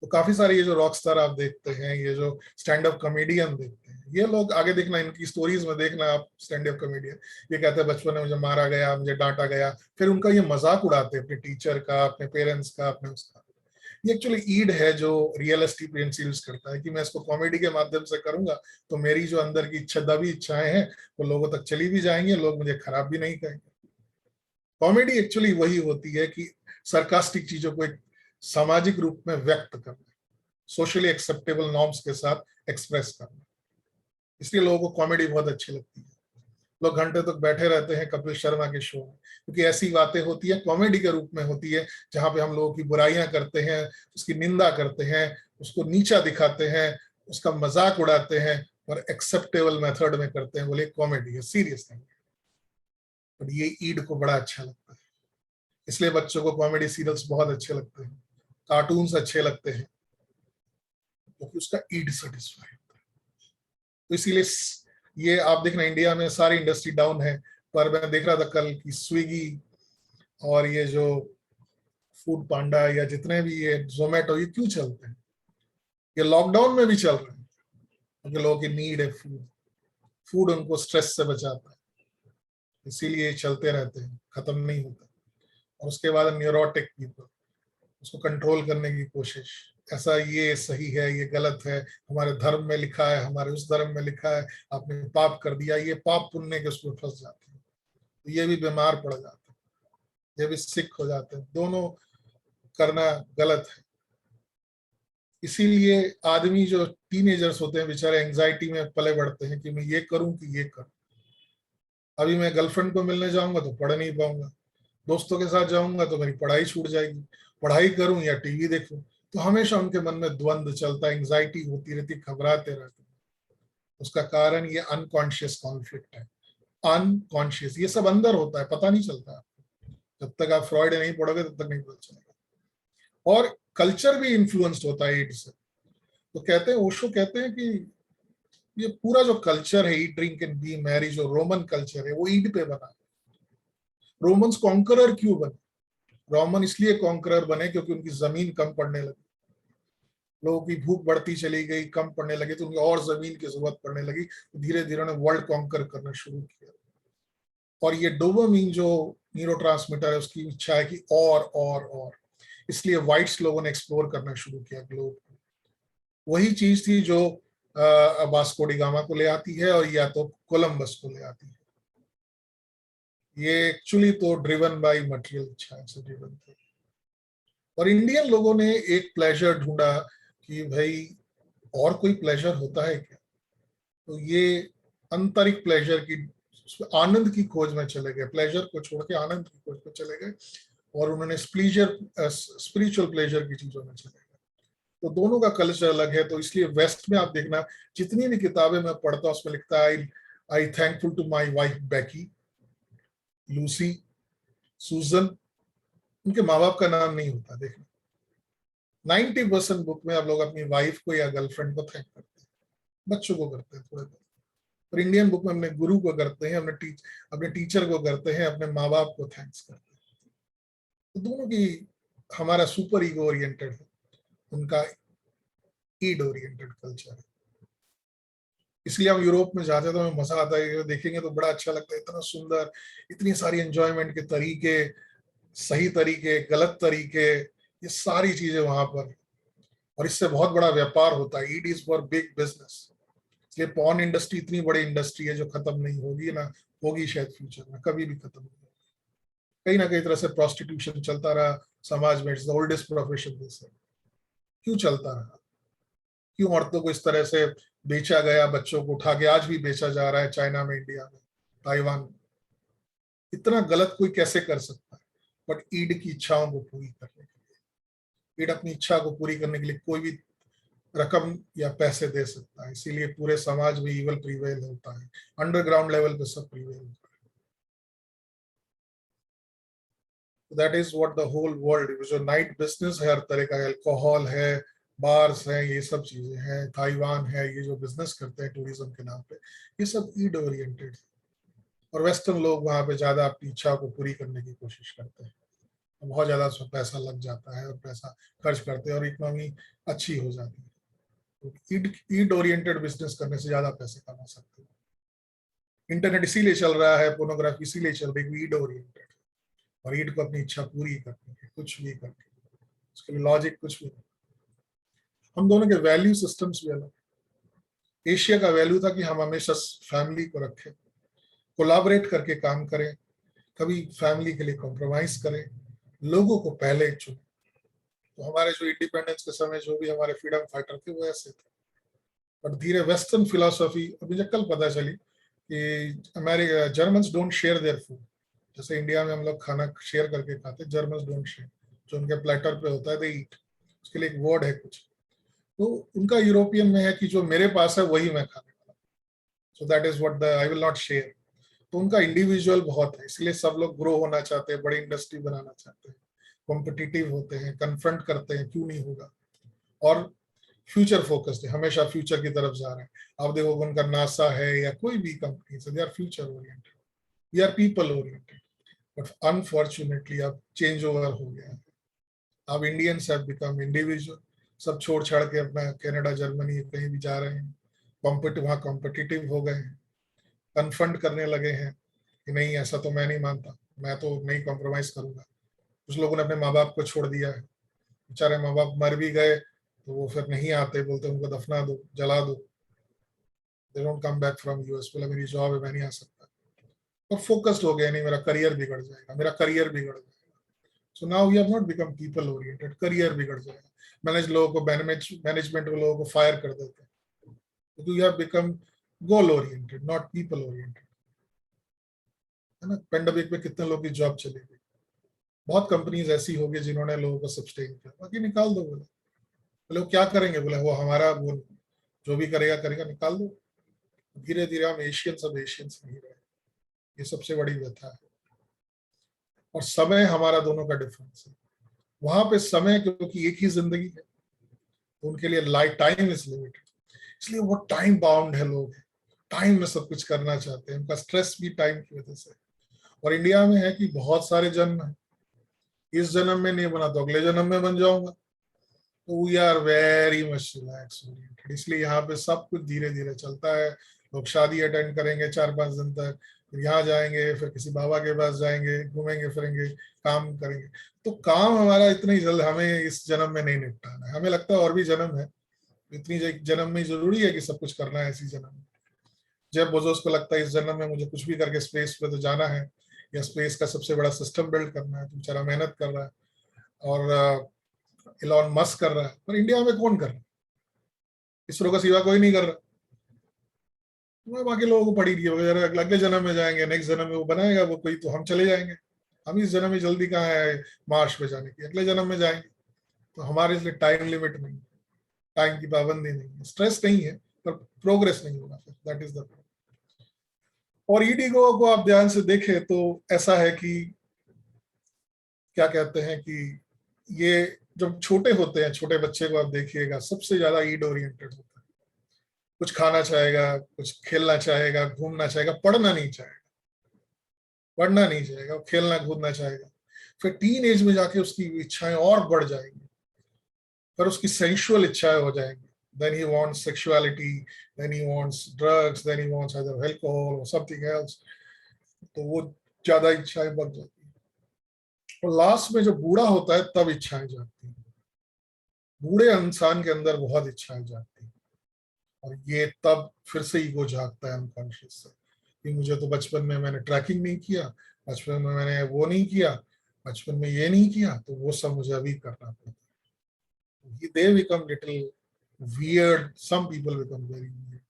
[SPEAKER 1] तो काफी सारे ये जो रॉक स्टार आप देखते हैं, ये जो स्टैंड अप कॉमेडियन देखते हैं, ये लोग आगे देखना, इनकी स्टोरीज में देखना आप, स्टैंड अप कॉमेडियन ये कहते हैं बचपन में मुझे मारा गया, मुझे डांटा गया, फिर उनका ये मजाक उड़ाते हैं अपने टीचर का, अपने पेरेंट्स का, अपने उसका। ये एक्चुअली ईड है जो रियलिस्टिक प्रिंसिपल्स करता है कि मैं इसको कॉमेडी के माध्यम से करूंगा तो मेरी जो अंदर की इच्छा दबी इच्छाएं हैं वो लोगों तक चली भी जाएंगी, लोग मुझे खराब भी नहीं कहेंगे। कॉमेडी एक्चुअली वही होती है कि सरकास्टिक चीजों को एक सामाजिक रूप में व्यक्त करना, सोशली एक्सेप्टेबल नॉर्म्स के साथ एक्सप्रेस करना। इसलिए लोगों को कॉमेडी बहुत अच्छी लगती है। लोग घंटे तक बैठे रहते हैं कपिल शर्मा के शो में, क्योंकि ऐसी बातें होती है, कॉमेडी के रूप में होती है, जहां पे हम लोगों की बुराइयां करते हैं, उसकी निंदा करते हैं, उसको नीचा दिखाते हैं, उसका मजाक उड़ाते हैं, और एक्सेप्टेबल मेथड में करते हैं, बोले कॉमेडी है, सीरियस नहीं। पर ये ईड को बड़ा अच्छा लगता है, इसलिए बच्चों को कॉमेडी सीरियल्स बहुत अच्छे लगते हैं, कार्टून्स अच्छे लगते हैं, क्योंकि उसका ईड सेटिस्फाई होता है। तो इसीलिए ये आप देखना, इंडिया में सारी इंडस्ट्री डाउन है, पर मैं देख रहा था कल की स्विगी और ये जो फूड पांडा या जितने भी ये जोमेटो, ये क्यों चलते हैं? ये लॉकडाउन में भी चल रहे हैं, क्योंकि लोगों की नीड है फूड, फूड उनको स्ट्रेस से बचाता है, इसीलिए चलते रहते हैं, खत्म नहीं होता। और उसके बाद न्यूरोटिक पीपल, उसको कंट्रोल करने की कोशिश, ऐसा ये सही है, ये गलत है, हमारे धर्म में लिखा है, हमारे उस धर्म में लिखा है, आपने पाप कर दिया, ये पाप पुण्य के उसमें फंस जाते हैं। तो ये भी बीमार पड़ जाते हैं, ये भी सिक हो जाते हैं, दोनों करना गलत है। इसीलिए आदमी जो टीनेजर्स होते हैं बेचारे एंजाइटी में पले बढ़ते हैं कि मैं ये करूं कि ये करूं। अभी मैं गर्लफ्रेंड को मिलने जाऊंगा तो पढ़ नहीं पाऊंगा, दोस्तों के साथ जाऊंगा तो मेरी पढ़ाई छूट जाएगी, पढ़ाई करूं या टीवी देखूं। तो हमेशा उनके मन में द्वंद्व चलता है, एंजाइटी होती रहती, घबराते रहते हैं। उसका कारण ये अनकॉन्शियस कॉन्फ्लिक्ट है। अनकॉन्शियस, ये सब अंदर होता है, पता नहीं चलता। जब तक आप फ्रॉइड नहीं पढ़ोगे तब तक नहीं पता चलेगा। और कल्चर भी इन्फ्लुएंस्ड होता है ईट से। तो कहते हैं, ओशो कहते हैं कि ये पूरा जो कल्चर है, eat drink and B Mary, जो रोमन कल्चर है वो ईट पे बना है। रोमन्स कॉन्करर क्यों बने? रोमन इसलिए कॉन्करर बने क्योंकि उनकी जमीन कम पड़ने लगी, लोगों की भूख बढ़ती चली गई, कम पड़ने लगी, तो उनकी और जमीन की जरूरत पड़ने लगी। तो धीरे धीरे उन्होंने वर्ल्ड कॉन्कर करना शुरू किया। और ये डोपामिन जो न्यूरोट्रांसमीटर है, उसकी इच्छा है कि और इसलिए व्हाइट्स लोगों ने एक्सप्लोर करना शुरू किया ग्लोब। वही चीज थी जो वास्को डी गामा को ले आती है, और या तो कोलंबस को ले आती है। ये एक्चुअली तो ड्रिवन बाय मटेरियल इच्छा से ड्रिवन थे। और इंडियन लोगों ने एक प्लेजर ढूंढा कि भाई और कोई प्लेजर होता है क्या? तो ये आंतरिक प्लेजर की, आनंद की खोज में चले गए, प्लेजर को छोड़ के आनंद की खोज में चले गए, और उन्होंने स्पिरिचुअल प्लेजर की चीजों में चले गए। तो दोनों का कल्चर अलग है। तो इसलिए वेस्ट में आप देखना, जितनी भी किताबें मैं पढ़ता हूँ उसमें लिखता है I thankful to my wife Becky, Lucy, Susan. उनके माँ बाप का नाम नहीं होता। देखना 90% बुक में आप लोग अपनी वाइफ को या गर्लफ्रेंड को थैंक करते हैं, बच्चों को करते हैं थोड़े बहुत। पर इंडियन बुक में अपने गुरु को करते हैं, अपने टीचर को करते हैं, अपने माँ बाप को थैंक्स करते हैं। तो दोनों की, हमारा सुपर ईगो ओरिएंटेड है, उनका ईड ओरिएंटेड कल्चर है। इसलिए हम यूरोप में जाते हैं तो हमें मजा आता है, देखेंगे तो बड़ा अच्छा लगता है, इतना सुंदर, इतनी सारी एंजॉयमेंट के तरीके, सही तरीके, गलत तरीके, ये सारी चीजें वहां पर, और इससे बहुत बड़ा व्यापार होता है। It is for big business. इसलिए पॉर्न इंडस्ट्री इतनी बड़ी इंडस्ट्री है जो खत्म नहीं होगी, ना होगी शायद फ्यूचर में, कभी भी खत्म नहीं होगी। कहीं ना कहीं तरह से प्रोस्टिट्यूशन चलता रहा समाज में, it's the oldest profession this है। क्यों चलता रहा? क्यों औरतों को इस तरह से बेचा गया, बच्चों को उठा के आज भी बेचा जा रहा है चाइना में, इंडिया में, ताइवान में? इतना गलत कोई कैसे कर सकता है? बट ईड की इच्छाओं को पूरी करने के लिए, ईड अपनी इच्छा को पूरी करने के लिए कोई भी रकम या पैसे दे सकता है। इसीलिए पूरे समाज में इवल प्रिवेल होता है, अंडरग्राउंड लेवल पे सब प्रिवेल होता है। That is what the whole world, जो नाइट बिजनेस है, हर तरह का अल्कोहल है, बार्स हैं, ये सब चीजें हैं, ताइवान है, ये जो बिजनेस करते हैं टूरिज्म के नाम पे, ये सब ईड ओरिएंटेड है। और वेस्टर्न लोग वहां पे ज्यादा अपनी इच्छा को पूरी करने की कोशिश करते हैं, बहुत ज्यादा उसमें पैसा लग जाता है और पैसा खर्च करते हैं और इकोनॉमी अच्छी हो जाती है। तो ईड ओरिएंटेड बिजनेस करने से ज्यादा पैसे कमा सकते हैं। इंटरनेट इसीलिए चल रहा है, पोर्नोग्राफी इसीलिए चल रही है, ईड ओरिएंटेड, और ईड को अपनी इच्छा पूरी करनी है, कुछ भी करके, उसके लिए लॉजिक कुछ भी नहीं। हम दोनों के वैल्यू सिस्टम्स भी अलग। एशिया का वैल्यू था कि हम हमेशा फैमिली को रखें, कोलाबरेट करके काम करें, कभी फैमिली के लिए कॉम्प्रोमाइज करें, लोगों को पहले चुने। तो हमारे जो इंडिपेंडेंस के समय जो भी हमारे फ्रीडम फाइटर थे वो ऐसे थे। बट धीरे वेस्टर्न फिलोसॉफी, अभी जब कल पता चली कि America, Germans don't share their food. जैसे इंडिया में हम लोग खाना शेयर करके खाते, जर्मन्स डोंट शेयर। जो उनके प्लेटर पे होता है दे ईट, उसके लिए एक वर्ड है कुछ। तो उनका यूरोपियन में है कि जो मेरे पास है वही मैं खाने वाला, सो that is what the I will not share. तो उनका इंडिविजुअल बहुत है, इसलिए सब लोग ग्रो होना चाहते हैं, बड़ी इंडस्ट्री बनाना चाहते हैं, कॉम्पिटिटिव होते हैं, कन्फ्रंट करते हैं, क्यों नहीं होगा, और फ्यूचर फोकस्ड है, हमेशा फ्यूचर की तरफ जा रहे हैं। आप देखो उनका नासा है या कोई भी company, they are future oriented, we are people oriented. But unfortunately अब चेंज ओवर हो गया है। अब इंडियंस हैव बिकम इंडिविजुअल, सब छोड़ छाड़ के अपना कनाडा, जर्मनी कहीं भी जा रहे हैं, वहाँ कॉम्पिटिटिव हो गए हैं, कन्फ्रंट करने लगे हैं कि नहीं ऐसा तो मैं नहीं मानता, मैं तो नहीं कॉम्प्रोमाइज करूंगा। कुछ लोगों ने अपने माँ बाप को छोड़ दिया है, बेचारे माँ बाप मर भी गए तो वो फिर नहीं आते, बोलते उनको दफना दो, जला दो, they don't come back from US, बोला मेरी जॉब है मैं नहीं आ सकता। और फोकस्ड हो गया, नहीं मेरा करियर बिगड़ जाएगा, मेरा करियर बिगड़ जाएगा। So now we have not become people oriented, career बिगड़ जाएगा। लोगों को मैनेजमेंट को लोगों को फायर कर देते हैं, क्योंकि we have become goal oriented not people oriented, है ना। पेंडेमिक में कितने लोग की जॉब चली गई, बहुत कंपनीज ऐसी होगी जिन्होंने लोगों को सब्सटेन किया, बाकी निकाल दो। बोले बोले वो क्या करेंगे, बोले वो हमारा वो जो भी करेगा करेगा, निकाल दो। धीरे धीरे हम एशियन सब एशियंस नहीं रहे, ये सबसे बड़ी व्यथा है। और समय हमारा दोनों का डिफरेंस है। वहां पे समय क्योंकि एक ही जिंदगी है, तो उनके लिए लाइफ टाइम इज लिमिटेड, इसलिए वो टाइम बाउंड है। लोग टाइम में सब कुछ करना चाहते हैं, उनका स्ट्रेस भी टाइम की वजह से। और इंडिया में है कि बहुत सारे जन्म है, इस जन्म में नहीं बना तो अगले जन्म में बन जाऊंगा। तो we are very much relax oriented, इसलिए यहाँ पे सब कुछ धीरे धीरे चलता है। लोग शादी अटेंड करेंगे 4-5 दिन तक, फिर यहाँ जाएंगे, फिर किसी बाबा के पास जाएंगे, घूमेंगे फिरेंगे, काम करेंगे। तो काम हमारा इतना ही जल्द हमें इस जन्म में नहीं निपटाना है। हमें लगता है और भी जन्म है, इतनी जन्म में जरूरी है कि सब कुछ करना है इसी जन्म में। जब बोजोस को लगता है इस जन्म में मुझे कुछ भी करके स्पेस पे तो जाना है, या स्पेस का सबसे बड़ा सिस्टम बिल्ड करना है, तो बेचारा मेहनत कर रहा है। और इलॉन मस्क कर रहा है, पर इंडिया में कौन कर रहा है? इसरो का सिवा कोई नहीं कर रहा। तो बाकी लोगों को पड़ी रही है, अगले जन्म में जाएंगे, नेक्स्ट जन्म में वो बनाएगा वो कोई, तो हम चले जाएंगे। हम इस जन्म में जल्दी कहाँ है मार्स पे जाने की, अगले जन्म में जाएंगे। तो हमारे इसलिए टाइम लिमिट नहीं, टाइम की पाबंदी नहीं है, स्ट्रेस नहीं है, पर प्रोग्रेस नहीं होगा फिर, दैट इज द प्रॉब्लम। और ईडी को आप ध्यान से देखें तो ऐसा है कि क्या कहते हैं कि ये जब छोटे होते हैं, छोटे बच्चे को आप देखिएगा सबसे ज्यादा ईड ओरिएंटेड होता है। कुछ खाना चाहेगा, कुछ खेलना चाहेगा, घूमना चाहेगा, पढ़ना नहीं चाहेगा, पढ़ना नहीं चाहेगा, खेलना कूदना चाहेगा। फिर टीन एज में जाके उसकी इच्छाएं और बढ़ जाएंगी, फिर उसकी सेंसुअल इच्छाएं हो जाएंगी, then he wants sexuality, then he wants drugs, then he wants either alcohol or something else. तो वो ज्यादा इच्छाएं बढ़ जाती है, और लास्ट में जब बूढ़ा होता है तब इच्छाएं जागती हैं। बूढ़े इंसान के अंदर बहुत इच्छाएं जागती हैं, और ये तब फिर से ईगो जागता है अनकॉन्शियस से कि मुझे तो बचपन में मैंने ट्रैकिंग नहीं किया, बचपन में मैंने वो नहीं किया, बचपन में ये नहीं किया, तो वो सब मुझे अभी करना पड़ता है। They become little weird, some people become very weird.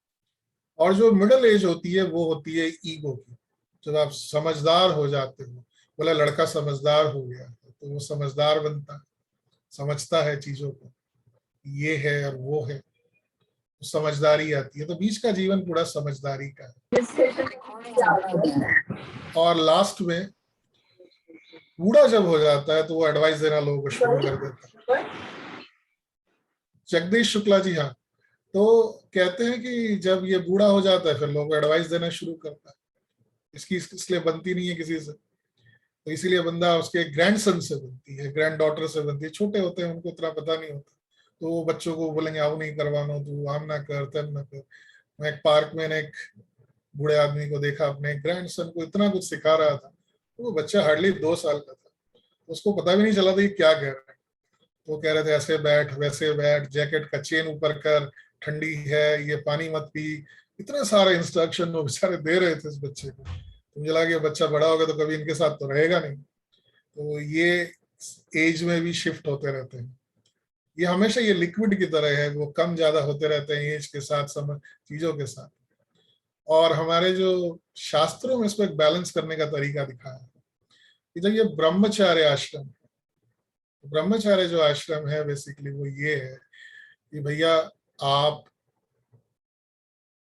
[SPEAKER 1] और जो मिडिल एज होती है वो होती है ईगो की। जब आप समझदार हो जाते हो, बोला लड़का समझदार हो गया तो वो समझदार बनता है, समझता है चीजों को, ये है और वो है, तो समझदारी आती है। तो बीच का जीवन पूरा समझदारी का है। और लास्ट में बूढ़ा जब हो जाता है तो वो एडवाइस देना लोगों को शुरू कर देता है। जगदीश शुक्ला जी, हाँ, तो कहते हैं कि जब ये बूढ़ा हो जाता है फिर लोगों को एडवाइस देना शुरू करता है। इसकी इसलिए बनती नहीं है किसी से, तो इसीलिए बंदा उसके ग्रैंडसन से बनती है, ग्रैंड डॉटर से बनती है। छोटे होते हैं उनको इतना पता नहीं होता, तो वो बच्चों को बोलेंगे आओ नहीं करवाना, तो आम ना कर तब ना कर। मैं एक पार्क में एक बूढ़े आदमी को देखा, अपने ग्रैंडसन को इतना कुछ सिखा रहा था, तो वो बच्चा हार्डली 2 साल का था, उसको पता भी नहीं चला था कि क्या कह रहा है। तो कह रहे थे ऐसे बैठ वैसे बैठ, जैकेट का चेन ऊपर कर, ठंडी है, ये पानी मत पी, इतने सारे इंस्ट्रक्शन वो बेचारे दे रहे थे इस बच्चे को। तो मुझे लगा कि बच्चा बड़ा होगा तो कभी इनके साथ तो रहेगा नहीं। तो ये एज में भी शिफ्ट होते रहते हैं, ये हमेशा ये लिक्विड की तरह है, वो कम ज्यादा होते रहते हैं एज के साथ, समय चीजों के साथ। और हमारे जो शास्त्रों में इसको एक बैलेंस करने का तरीका दिखाया है कि जब ये ब्रह्मचार्य आश्रम, ब्रह्मचार्य जो आश्रम है बेसिकली वो ये है कि भैया आप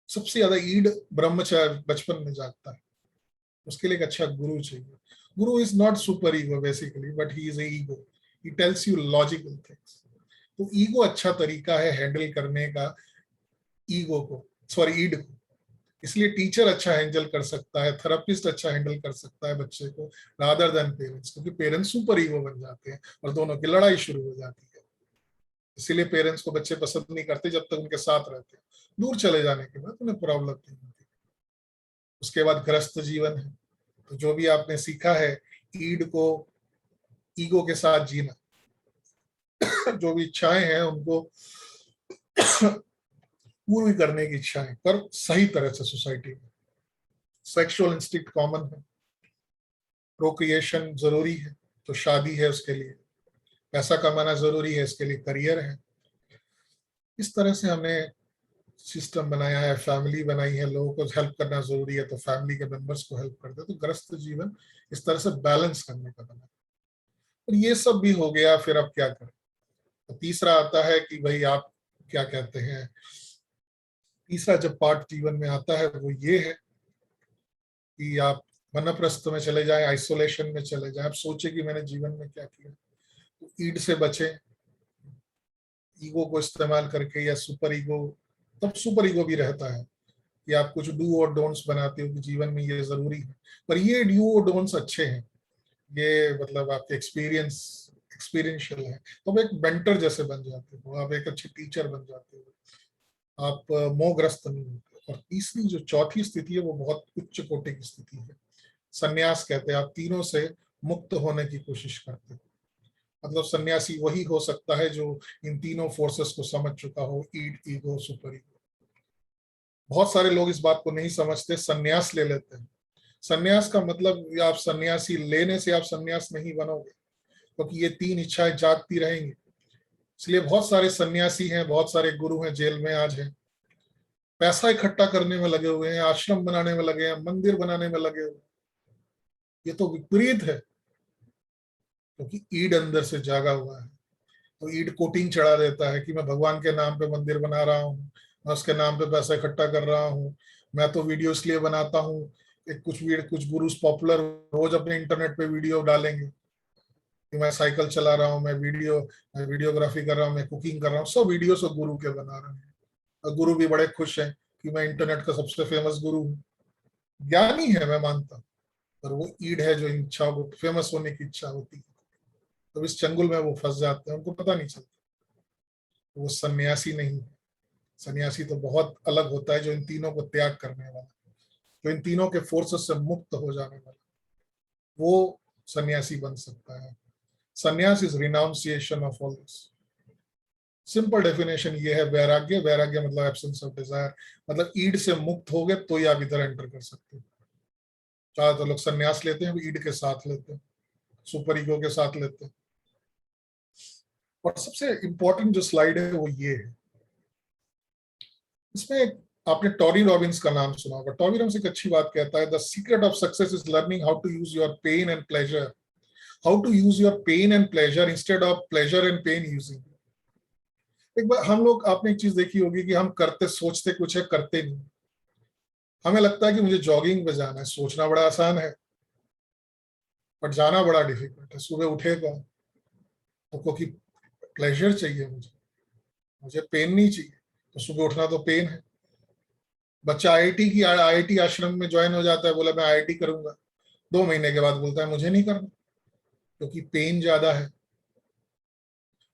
[SPEAKER 1] सबसे ज्यादा ईड ब्रह्मचार्य बचपन में जागता है, उसके लिए एक अच्छा गुरु चाहिए। गुरु is not super ego basically, but he is a ego, he tells you logical things. तो ईगो अच्छा तरीका है हैंडल करने का, ईगो को, सॉरी ईड को। इसलिए टीचर अच्छा हैंडल कर सकता है, थेरेपिस्ट अच्छा हैंडल कर सकता है बच्चे को, रादर देन पेरेंट्स, क्योंकि पेरेंट्स सुपर ईगो बन जाते हैं और दोनों की लड़ाई शुरू हो जाती है। इसीलिए पेरेंट्स को बच्चे पसंद नहीं करते जब तक उनके साथ रहते हैं, दूर चले जाने के बाद उन्हें प्रॉब्लम नहीं होती। उसके बाद ग्रस्त जीवन है, तो जो भी आपने सीखा है ईड को, ईगो के साथ जीना, जो भी इच्छाएं हैं उनको पूरी करने की इच्छाएं, पर सही तरह से सोसाइटी में। सेक्सुअल इंस्टिंक्ट कॉमन है, प्रोक्रिएशन जरूरी है तो शादी है उसके लिए, पैसा कमाना जरूरी है इसके लिए करियर है। इस तरह से हमने सिस्टम बनाया है, फैमिली बनाई है, लोगों को हेल्प करना जरूरी है तो फैमिली के मेंबर्स को हेल्प कर दे। तो ग्रस्त जीवन इस तरह से बैलेंस करने का बना। और ये सब भी हो गया, फिर अब क्या करें? तो तीसरा आता है कि भाई आप क्या कहते हैं, तीसरा जब पार्ट जीवन में आता है वो ये है कि आप वनप्रस्थ में चले जाएं, आइसोलेशन में चले जाएं, आप सोचे कि मैंने जीवन में क्या किया। तो ईड से बचें, ईगो को इस्तेमाल करके, या सुपर ईगो, तब सुपर ईगो भी रहता है कि आप कुछ डू और डोंट्स बनाते हो कि जीवन में ये जरूरी है, पर ये डू और डोंट्स अच्छे हैं, ये मतलब आपके एक्सपीरियंशियल है, तो आप एक मेंटर जैसे बन जाते हो, आप एक अच्छे टीचर बन जाते हो, आप मोहग्रस्त नहीं होते। और तीसरी जो चौथी स्थिति है वो बहुत उच्च कोटि की स्थिति है, सन्यास कहते हैं। आप तीनों से मुक्त होने की कोशिश करते हो। मतलब सन्यासी वही हो सकता है जो इन तीनों फोर्सेस को समझ चुका हो, ईड, ईगो, सुपर ईगो। बहुत सारे लोग इस बात को नहीं समझते, सन्यास ले लेते हैं। सन्यास का मतलब आप सन्यासी लेने से आप सन्यास नहीं बनोगे, क्योंकि ये तीन इच्छाएं जागती रहेंगी। इसलिए बहुत सारे सन्यासी हैं, बहुत सारे गुरु हैं जेल में आज हैं, पैसा इकट्ठा करने में लगे हुए हैं, आश्रम बनाने में लगे हैं, मंदिर बनाने में लगे हुए हैं। ये तो विपरीत है, क्योंकि ईड अंदर से जागा हुआ है। तो ईड कोटिंग चढ़ा देता है कि मैं भगवान के नाम पे मंदिर बना रहा हूँ, मैं उसके नाम पे पैसा इकट्ठा कर रहा हूँ, मैं तो वीडियो इसलिए बनाता हूँ। एक कुछ गुरुस पॉपुलर रोज अपने इंटरनेट पे वीडियो डालेंगे कि मैं साइकिल चला रहा हूँ, मैं वीडियोग्राफी कर रहा हूँ, मैं कुकिंग कर रहा हूँ, सब वीडियो से गुरु के बना रहे हैं। और गुरु भी बड़े खुश हैं कि मैं इंटरनेट का सबसे फेमस गुरु हूँ। ज्ञानी है मैं मानता हूँ, पर वो ईड है जो इच्छा, वो फेमस होने की इच्छा होती है। तो इस चंगुल में वो फंस जाते हैं, उनको पता नहीं चलता, वो सन्यासी नहीं है। सन्यासी तो बहुत अलग होता है, जो इन तीनों को त्याग करने वाला, जो इन तीनों के फोर्सेस से मुक्त हो जाने वाला, वो सन्यासी बन सकता है। सन्यास is renunciation of all this. Simple definition ये है वैराग्य। वैराग्य मतलब एब्सेंस ऑफ डिजायर, मतलब ईड से मुक्त हो गए तो ही आप इधर एंटर कर सकते हो। चाहे तो लोग सन्यास लेते हैं, ईड के साथ लेते हैं, सुपर ईगो के साथ लेते हैं। और सबसे इंपॉर्टेंट जो स्लाइड है वो ये है, इसमें आपने टॉनी रॉबिन्स का नाम सुना होगा। टॉनी रॉबिन्स एक अच्छी बात कहता है, the secret of success is learning how to use your pain and pleasure, how to use your pain and pleasure instead of pleasure and pain using. एक बार हम लोग, आपने एक चीज देखी होगी कि हम करते सोचते कुछ है, करते नहीं। हमें लगता है कि मुझे जॉगिंग पे जाना है, सोचना बड़ा आसान है बट जाना बड़ा डिफिकल्ट है। सुबह उठेगा तो क्योंकि प्लेजर चाहिए, मुझे पेन नहीं चाहिए, तो सुबह उठना तो पेन है। बच्चा आईआईटी आश्रम में ज्वाइन हो जाता है, बोला मैं आईआईटी करूंगा, 2 महीने के बाद बोलता है मुझे नहीं करना, क्योंकि पेन ज्यादा है।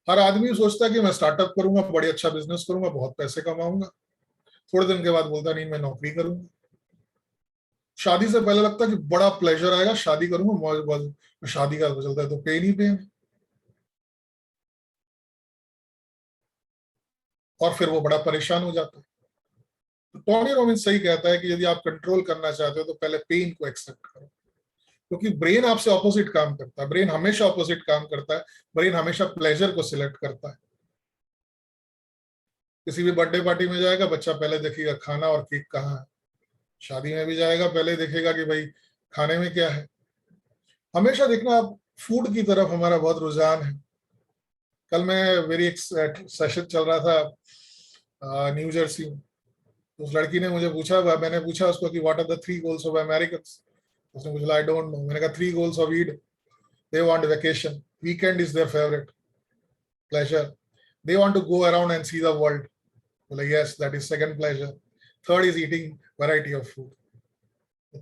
[SPEAKER 1] हर आदमी सोचता है कि मैं स्टार्टअप करूंगा, बड़ी अच्छा बिजनेस करूंगा, बहुत पैसे कमाऊंगा, थोड़े दिन के बाद बोलता नहीं मैं नौकरी करूंगा। शादी से पहले लगता है कि बड़ा प्लेजर आएगा, शादी करूंगा मौज मौज, शादी का चलता है तो पेन ही पेन, और फिर वो बड़ा परेशान हो जाता है। तो टोनी रॉबिन्स सही कहता है कि यदि आप कंट्रोल करना चाहते हो तो पहले पेन को एक्सेप्ट करो, क्योंकि ब्रेन आपसे ऑपोजिट काम करता है। ब्रेन हमेशा ऑपोजिट काम करता है। ब्रेन हमेशा प्लेजर को सिलेक्ट करता है। किसी भी बर्थडे पार्टी में जाएगा बच्चा, पहले देखेगा खाना और केक कहाँ है। शादी में भी जाएगा, पहले देखेगा कि भाई खाने में क्या है। हमेशा देखना आप, फूड की तरफ हमारा बहुत रुझान है। कल मैं मेरी एक सेशन चल रहा था न्यू जर्सी में, उस लड़की ने मुझे पूछा, मैंने पूछा उसको कि what are the 3 goals of American. उसने पूछा आई डोंट नो। मैंने कहा 3 goals of id, they want vacation, weekend is their favourite pleasure, they want to go around and see the world. Well, yes, that is second pleasure. Third is eating variety of food.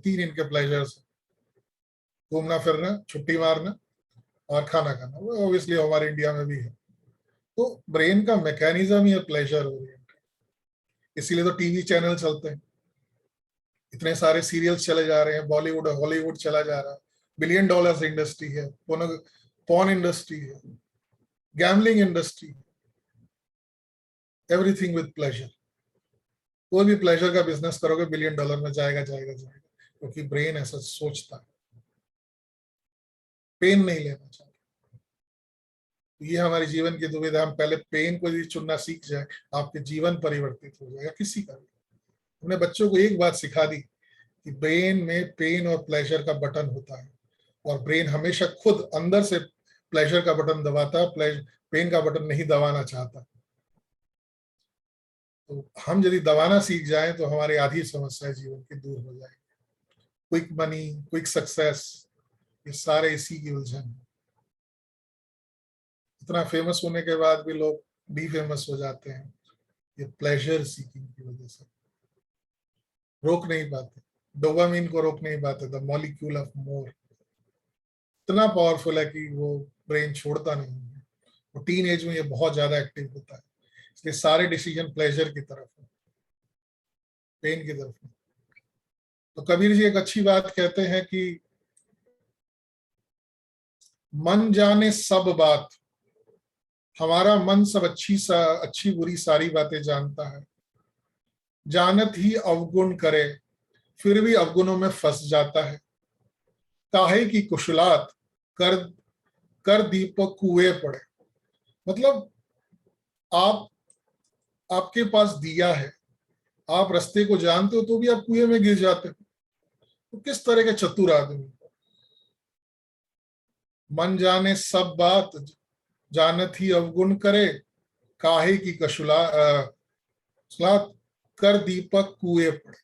[SPEAKER 1] 3 इनके pleasures, घूमना फिरना, छुट्टी मारना और खाना खाना। वो obviously हमारे इंडिया में भी है। तो ब्रेन का मैकेनिज्म ही प्लेजर ओरिएंटेड, इसीलिए तो टीवी चैनल चलते हैं, इतने सारे सीरियल्स चले जा रहे हैं, बॉलीवुड हॉलीवुड चला जा रहा है, $1 बिलियन इंडस्ट्री है, पॉर्न इंडस्ट्री है, gambling industry, everything with pleasure. कोई भी प्लेजर का बिजनेस करोगे $1 बिलियन में जाएगा जाएगा जाएगा, क्योंकि ब्रेन ऐसा सोचता है, पेन नहीं लेना चाहता। तो ये हमारे जीवन की दुविधा। हम पहले पेन को यदि चुनना सीख जाए, आपके जीवन परिवर्तित हो जाएगा। किसी का भी, हमने बच्चों को एक बात सिखा दी कि ब्रेन में पेन और प्लेजर का बटन होता है, और ब्रेन हमेशा खुद अंदर से प्लेजर का बटन दबाता है, पेन का बटन नहीं दबाना चाहता। तो हम यदि दबाना सीख जाएं तो हमारी आधी समस्या जीवन की दूर हो जाएगी। क्विक मनी, क्विक सक्सेस, ये सारे इसी की उलझन है। इतना फेमस होने के बाद भी लोग डी फेमस हो जाते हैं, ये प्लेजर सीकिंग की वजह से। रोक नहीं पाते, डोपामिन को रोक नहीं पाते, द मॉलिक्यूल ऑफ मोर इतना पावरफुल है कि वो ब्रेन छोड़ता नहीं है। वो टीन एज में ये बहुत ज्यादा एक्टिव होता है, इसलिए सारे डिसीजन प्लेजर की तरफ है, पेन की तरफ है। तो कबीर जी एक अच्छी बात कहते हैं कि मन जाने सब बात, हमारा मन सब अच्छी बुरी सारी बातें जानता है, जानत ही अवगुण करे फिर भी अवगुणों में फंस जाता है, काहे की कुशलात कर कर दीपक कुएं पड़े। मतलब आप, आपके पास दिया है, आप रास्ते को जानते हो तो भी आप कुएं में गिर जाते हो। तो किस तरह के चतुर आदमी। मन जाने सब बात, जानत ही अवगुण करे, काहे की कुशलात कर दीपक कुएं पड़े।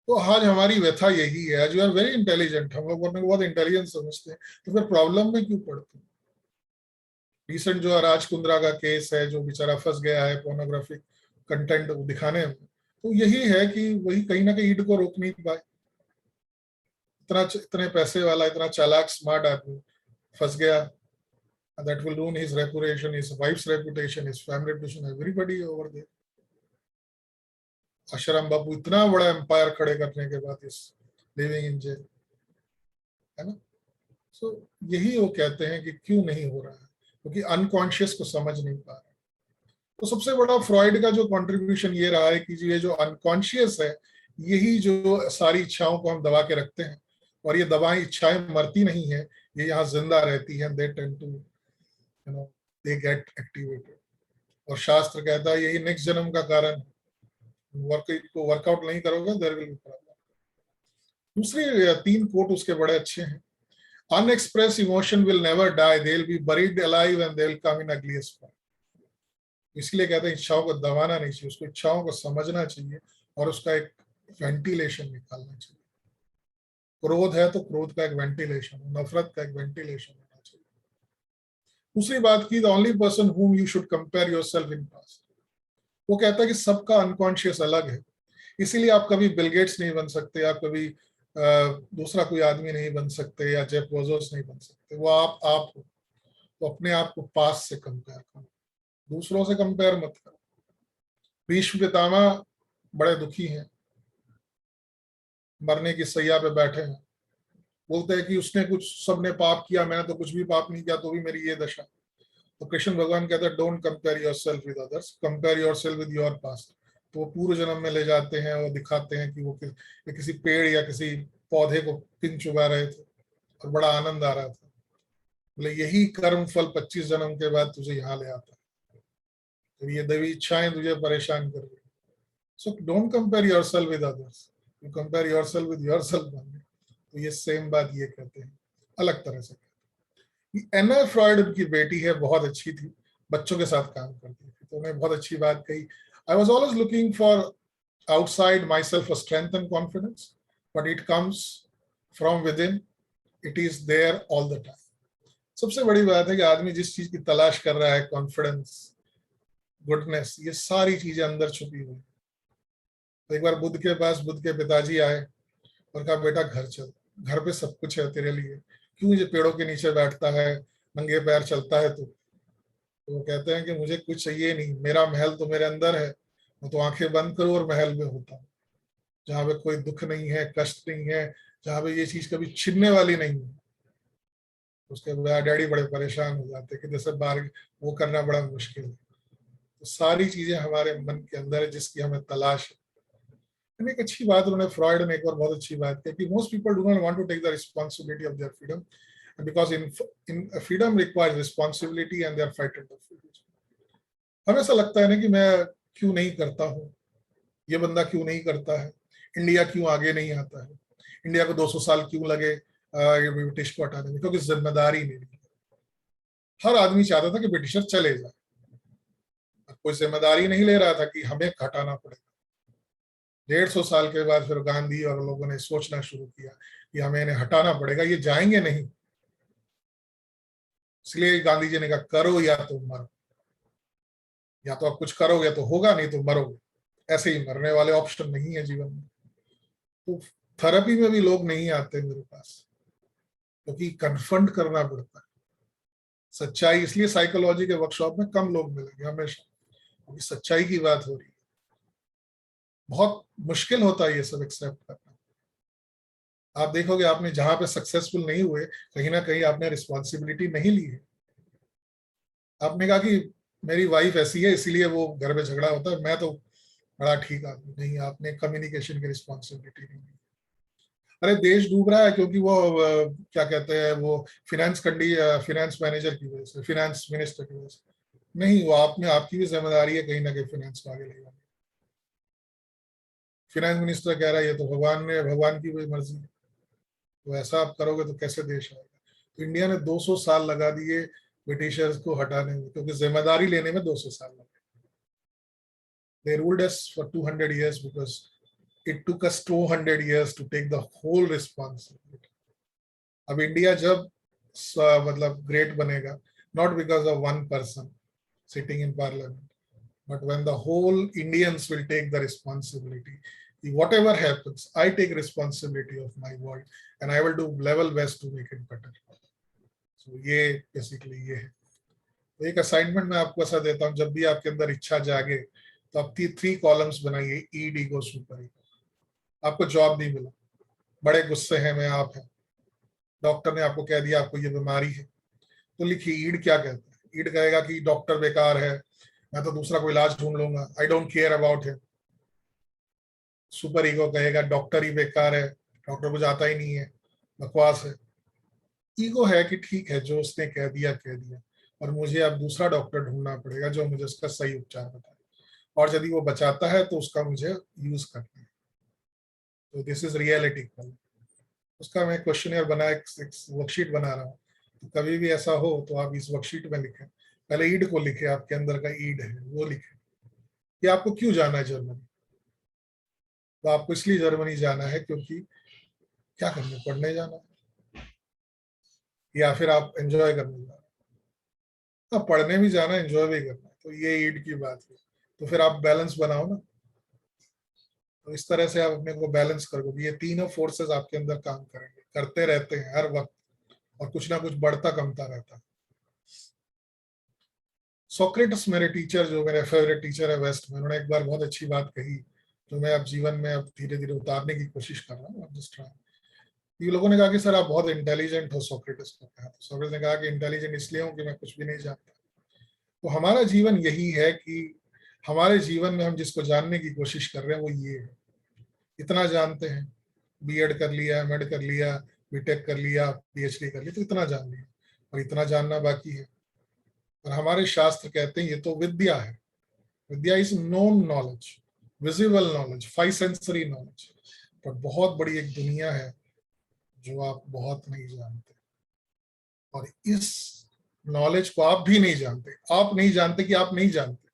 [SPEAKER 1] तो आज हमारी व्यथा यही है। आज यू आर वेरी इंटेलिजेंट, हम लोग अपने को बहुत इंटेलिजेंट समझते हैं, तो फिर प्रॉब्लम में क्यों पड़ते हैं। रिसेंट जो राज कुंद्रा का केस है, जो बेचारा फंस गया है पोर्नोग्राफिक कंटेंट दिखाने में, तो यही है कि वही कहीं ना कहीं ईड को रोक नहीं पाए। इतने पैसे वाला, इतना चालाक स्मार्ट आदमी फंस गया, that will ruin his reputation, his wife's reputation, his family reputation, everybody over there. Asaram बापू इतना बड़ा एम्पायर खड़े करने के बाद इस लिविंग इन जेल, है ना। सो यही वो कहते हैं कि क्यों नहीं हो रहा है, क्योंकि अनकॉन्शियस को समझ नहीं पा रहा। तो सबसे बड़ा फ्रॉइड का जो कंट्रीब्यूशन ये रहा है कि ये जो अनकॉन्शियस है, यही जो सारी इच्छाओं को हम दबा के रखते हैं, और ये दबाएं इच्छाएं मरती नहीं है, ये यहाँ जिंदा रहती हैं, they tend to you know they get activated. और शास्त्र कहता है यही नेक्स्ट जन्म का कारण है, वर्कआउट नहीं करोगे देयर विल बी प्रॉब्लम। दूसरे 3 कोट उसके बड़े अच्छे हैं। Unexpressed emotion will never die. They'll be buried alive and they'll come in ugliest form. इसलिए कहते हैं इच्छाओं को दबाना नहीं चाहिए, उसको इच्छाओं को समझना चाहिए और उसका एक वेंटिलेशन निकालना चाहिए। क्रोध है तो क्रोध का एक वेंटिलेशन, नफरत का एक वेंटिलेशन होना चाहिए। दूसरी बात की, the only person whom you should compare yourself in past, वो कहता है कि सबका अनकॉन्शियस अलग है, इसीलिए आप कभी बिल गेट्स नहीं बन सकते, आप कभी दूसरा कोई आदमी नहीं बन सकते, या जेफ बेजोस नहीं बन सकते। वो आप हो, तो अपने आप को पास से कंपेयर करो, दूसरों से कंपेयर मत करो। भीष्म पितामह बड़े दुखी हैं, मरने की सैया पे बैठे हैं, बोलते हैं कि उसने कुछ, सबने पाप किया, मैंने तो कुछ भी पाप नहीं किया, तो भी मेरी ये दशा। तो कृष्ण भगवान कहते हैं don't compare yourself with others, compare yourself with your past. तो वो पूर्व जन्म में ले जाते हैं और दिखाते हैं कि वो किसी पेड़ या किसी पौधे को पिन चुबा रहे थे और बड़ा आनंद आ रहा था। बोले यही कर्म फल 25 जन्म के बाद तुझे यहाँ ले आता है, तो ये दैवी इच्छाएं तुझे परेशान कर रही। So don't compare yourself with others, you compare yourself with yourself. तो ये सेम बात ये कहते हैं, अलग तरह से। एना फ्रॉइड उनकी बेटी है, बहुत अच्छी थी, बच्चों के साथ काम करती थी, तो उन्हें बहुत अच्छी बात कही। I was always looking for outside myself for strength and confidence, but it comes from within. It is there all the time. सबसे बड़ी बात है कि आदमी जिस चीज की तलाश कर रहा है, कॉन्फिडेंस, गुडनेस, ये सारी चीजें अंदर छुपी हुई। तो एक बार बुद्ध के पास बुद्ध के पिताजी आए और कहा बेटा घर चल, घर पे सब कुछ है तेरे लिए, क्यों ये पेड़ों के नीचे बैठता है, नंगे पैर चलता है तू। तो वो कहते हैं कि मुझे कुछ चाहिए नहीं, मेरा महल तो मेरे अंदर है, मैं तो आंखें बंद करूं और महल में होता हूँ, जहां पे कोई दुख नहीं है, कष्ट नहीं है, जहां पे ये चीज कभी छिनने वाली नहीं है। उसके बाद डैडी बड़े परेशान हो जाते कि जैसे बाहर वो करना बड़ा मुश्किल है। तो सारी चीजें हमारे मन के अंदर है जिसकी हमें तलाश है। एक अच्छी बात उन्होंने, फ्रॉइड ने एक और बहुत अच्छी बात की कि most people do not want to take the responsibility of their freedom, because in freedom requires responsibility and they are fighting the freedom. हमें ऐसा लगता है ना कि मैं क्यों नहीं करता हूँ, ये बंदा क्यों नहीं करता है, इंडिया क्यों आगे नहीं आता है, इंडिया को 200 साल क्यों लगे ब्रिटिश को हटाने में, क्योंकि जिम्मेदारी नहीं ली। हर आदमी चाहता था कि ब्रिटिशर चले जाए, कोई जिम्मेदारी नहीं ले रहा था कि हमें हटाना पड़ेगा। 150 साल के बाद फिर गांधी और लोगों ने सोचना शुरू किया कि हमें इन्हें हटाना पड़ेगा, ये जाएंगे नहीं। इसलिए गांधी जी ने कहा करो या तो मरो, या तो आप कुछ करोगे तो होगा, नहीं तो मरोगे, ऐसे ही मरने वाले ऑप्शन नहीं है जीवन में। तो थेरेपी में भी लोग नहीं आते मेरे पास, क्योंकि कन्फ्रंट करना पड़ता है सच्चाई। इसलिए साइकोलॉजी के वर्कशॉप में कम लोग मिलेंगे हमेशा, क्योंकि सच्चाई की बात हो रही है। बहुत मुश्किल होता है ये सब एक्सेप्ट करना। आप देखोगे आपने जहां पे सक्सेसफुल नहीं हुए, कहीं ना कहीं आपने रिस्पॉन्सिबिलिटी नहीं ली है। आपने कहा कि मेरी वाइफ ऐसी है इसीलिए वो घर में झगड़ा होता है, मैं तो बड़ा ठीक आदमी। नहीं, आपने कम्युनिकेशन की रिस्पॉन्सिबिलिटी नहीं ली। अरे देश डूब रहा है क्योंकि वो क्या कहते हैं, वो फिनेंस मैनेजर की वजह से, फिनेंस मिनिस्टर की वजह से नहीं, वो आप में आपकी भी जिम्मेदारी है कहीं ना कहीं फिनेंस को आगे ले जाने। फिनेंस मिनिस्टर कह रहा है ये तो भगवान की भी मर्जी है, तो ऐसा आप करोगे तो कैसे देश आएगा। तो इंडिया ने 200 साल लगा दिए ब्रिटिशर्स को हटाने में, क्योंकि जिम्मेदारी लेने में 200 साल लगे। They ruled us for 200 years because it took us 200 years to take the whole responsibility. अब इंडिया जब मतलब ग्रेट बनेगा, not because of one person sitting in parliament, but when the whole Indians will take the responsibility. Whatever happens, I take responsibility of my world and I will do level best to make it better. So ये basically ये है। तो एक assignment मैं आपको ऐसा देता हूँ, जब भी आपके अंदर इच्छा जागे तो आप 3 कॉलम्स बनाइए, ईड, ईगो, सुपर ईगो। आपको जॉब नहीं मिला, बड़े गुस्से हैं में आप हैं, डॉक्टर ने आपको कह दिया आपको ये बीमारी है, तो लिखिए ईड क्या कहता है। ईड कहेगा कि डॉक्टर बेकार है, मैं तो दूसरा कोई इलाज ढूंढ लूंगा, I don't care about him. Super ego कहेगा डॉक्टर ही बेकार है, डॉक्टर को जाता ही नहीं है, बकवास है। ईगो है कि ठीक है, जो उसने कह दिया कह दिया, और मुझे अब दूसरा डॉक्टर ढूंढना पड़ेगा जो मुझे उसका सही उपचार बताए, और यदि वो बचाता है तो उसका मुझे यूज करना है। तो दिस इज रियलिटी। उसका मैं क्वेश्चनियर बना, एक वर्कशीट बना रहा हूँ, तो कभी भी ऐसा हो तो आप इस वर्कशीट में लिखें, पहले ईड को लिखे, आपके अंदर का ईड है वो लिखे कि आपको क्यों जाना है जर्मनी। तो आपको इसलिए जर्मनी जाना है क्योंकि क्या करने, पढ़ने जाना है, या फिर आप एंजॉय करने जाना है। हाँ, पढ़ने भी जाना है, एंजॉय भी करना है, तो ये ईड की बात है। तो फिर आप बैलेंस बनाओ ना। तो इस तरह से आप अपने को बैलेंस करोगे, ये तीनों फोर्सेस आपके अंदर काम करेंगे, करते रहते हैं हर वक्त, और कुछ ना कुछ बढ़ता कमता रहता है। सोक्रेटिस मेरे टीचर, जो मेरे फेवरेट टीचर है वेस्ट में, उन्होंने एक बार बहुत अच्छी बात कही, जो मैं अब जीवन में अब धीरे धीरे उतारने की कोशिश कर रहा हूँ। ये लोगों ने कहा कि सर आप बहुत इंटेलिजेंट हो, सोक्रेटिस को कहा। तो सोक्रेटिस ने कहा कि इंटेलिजेंट इसलिए हूँ कि मैं कुछ भी नहीं जानता। तो हमारा जीवन यही है कि हमारे जीवन में हम जिसको जानने की कोशिश कर रहे हैं वो ये है। इतना जानते हैं, बीएड कर लिया, एमएड कर लिया, बीटेक कर लिया, पीएचडी कर लिया, तो इतना जान लिया, और इतना जानना बाकी है। और हमारे शास्त्र कहते हैं ये तो विद्या है। Vidya is known knowledge, visible knowledge, 5 sensory knowledge. पर बहुत बड़ी एक दुनिया है जो आप बहुत नहीं जानते, और इस नॉलेज को आप भी नहीं जानते। आप नहीं जानते कि आप नहीं जानते।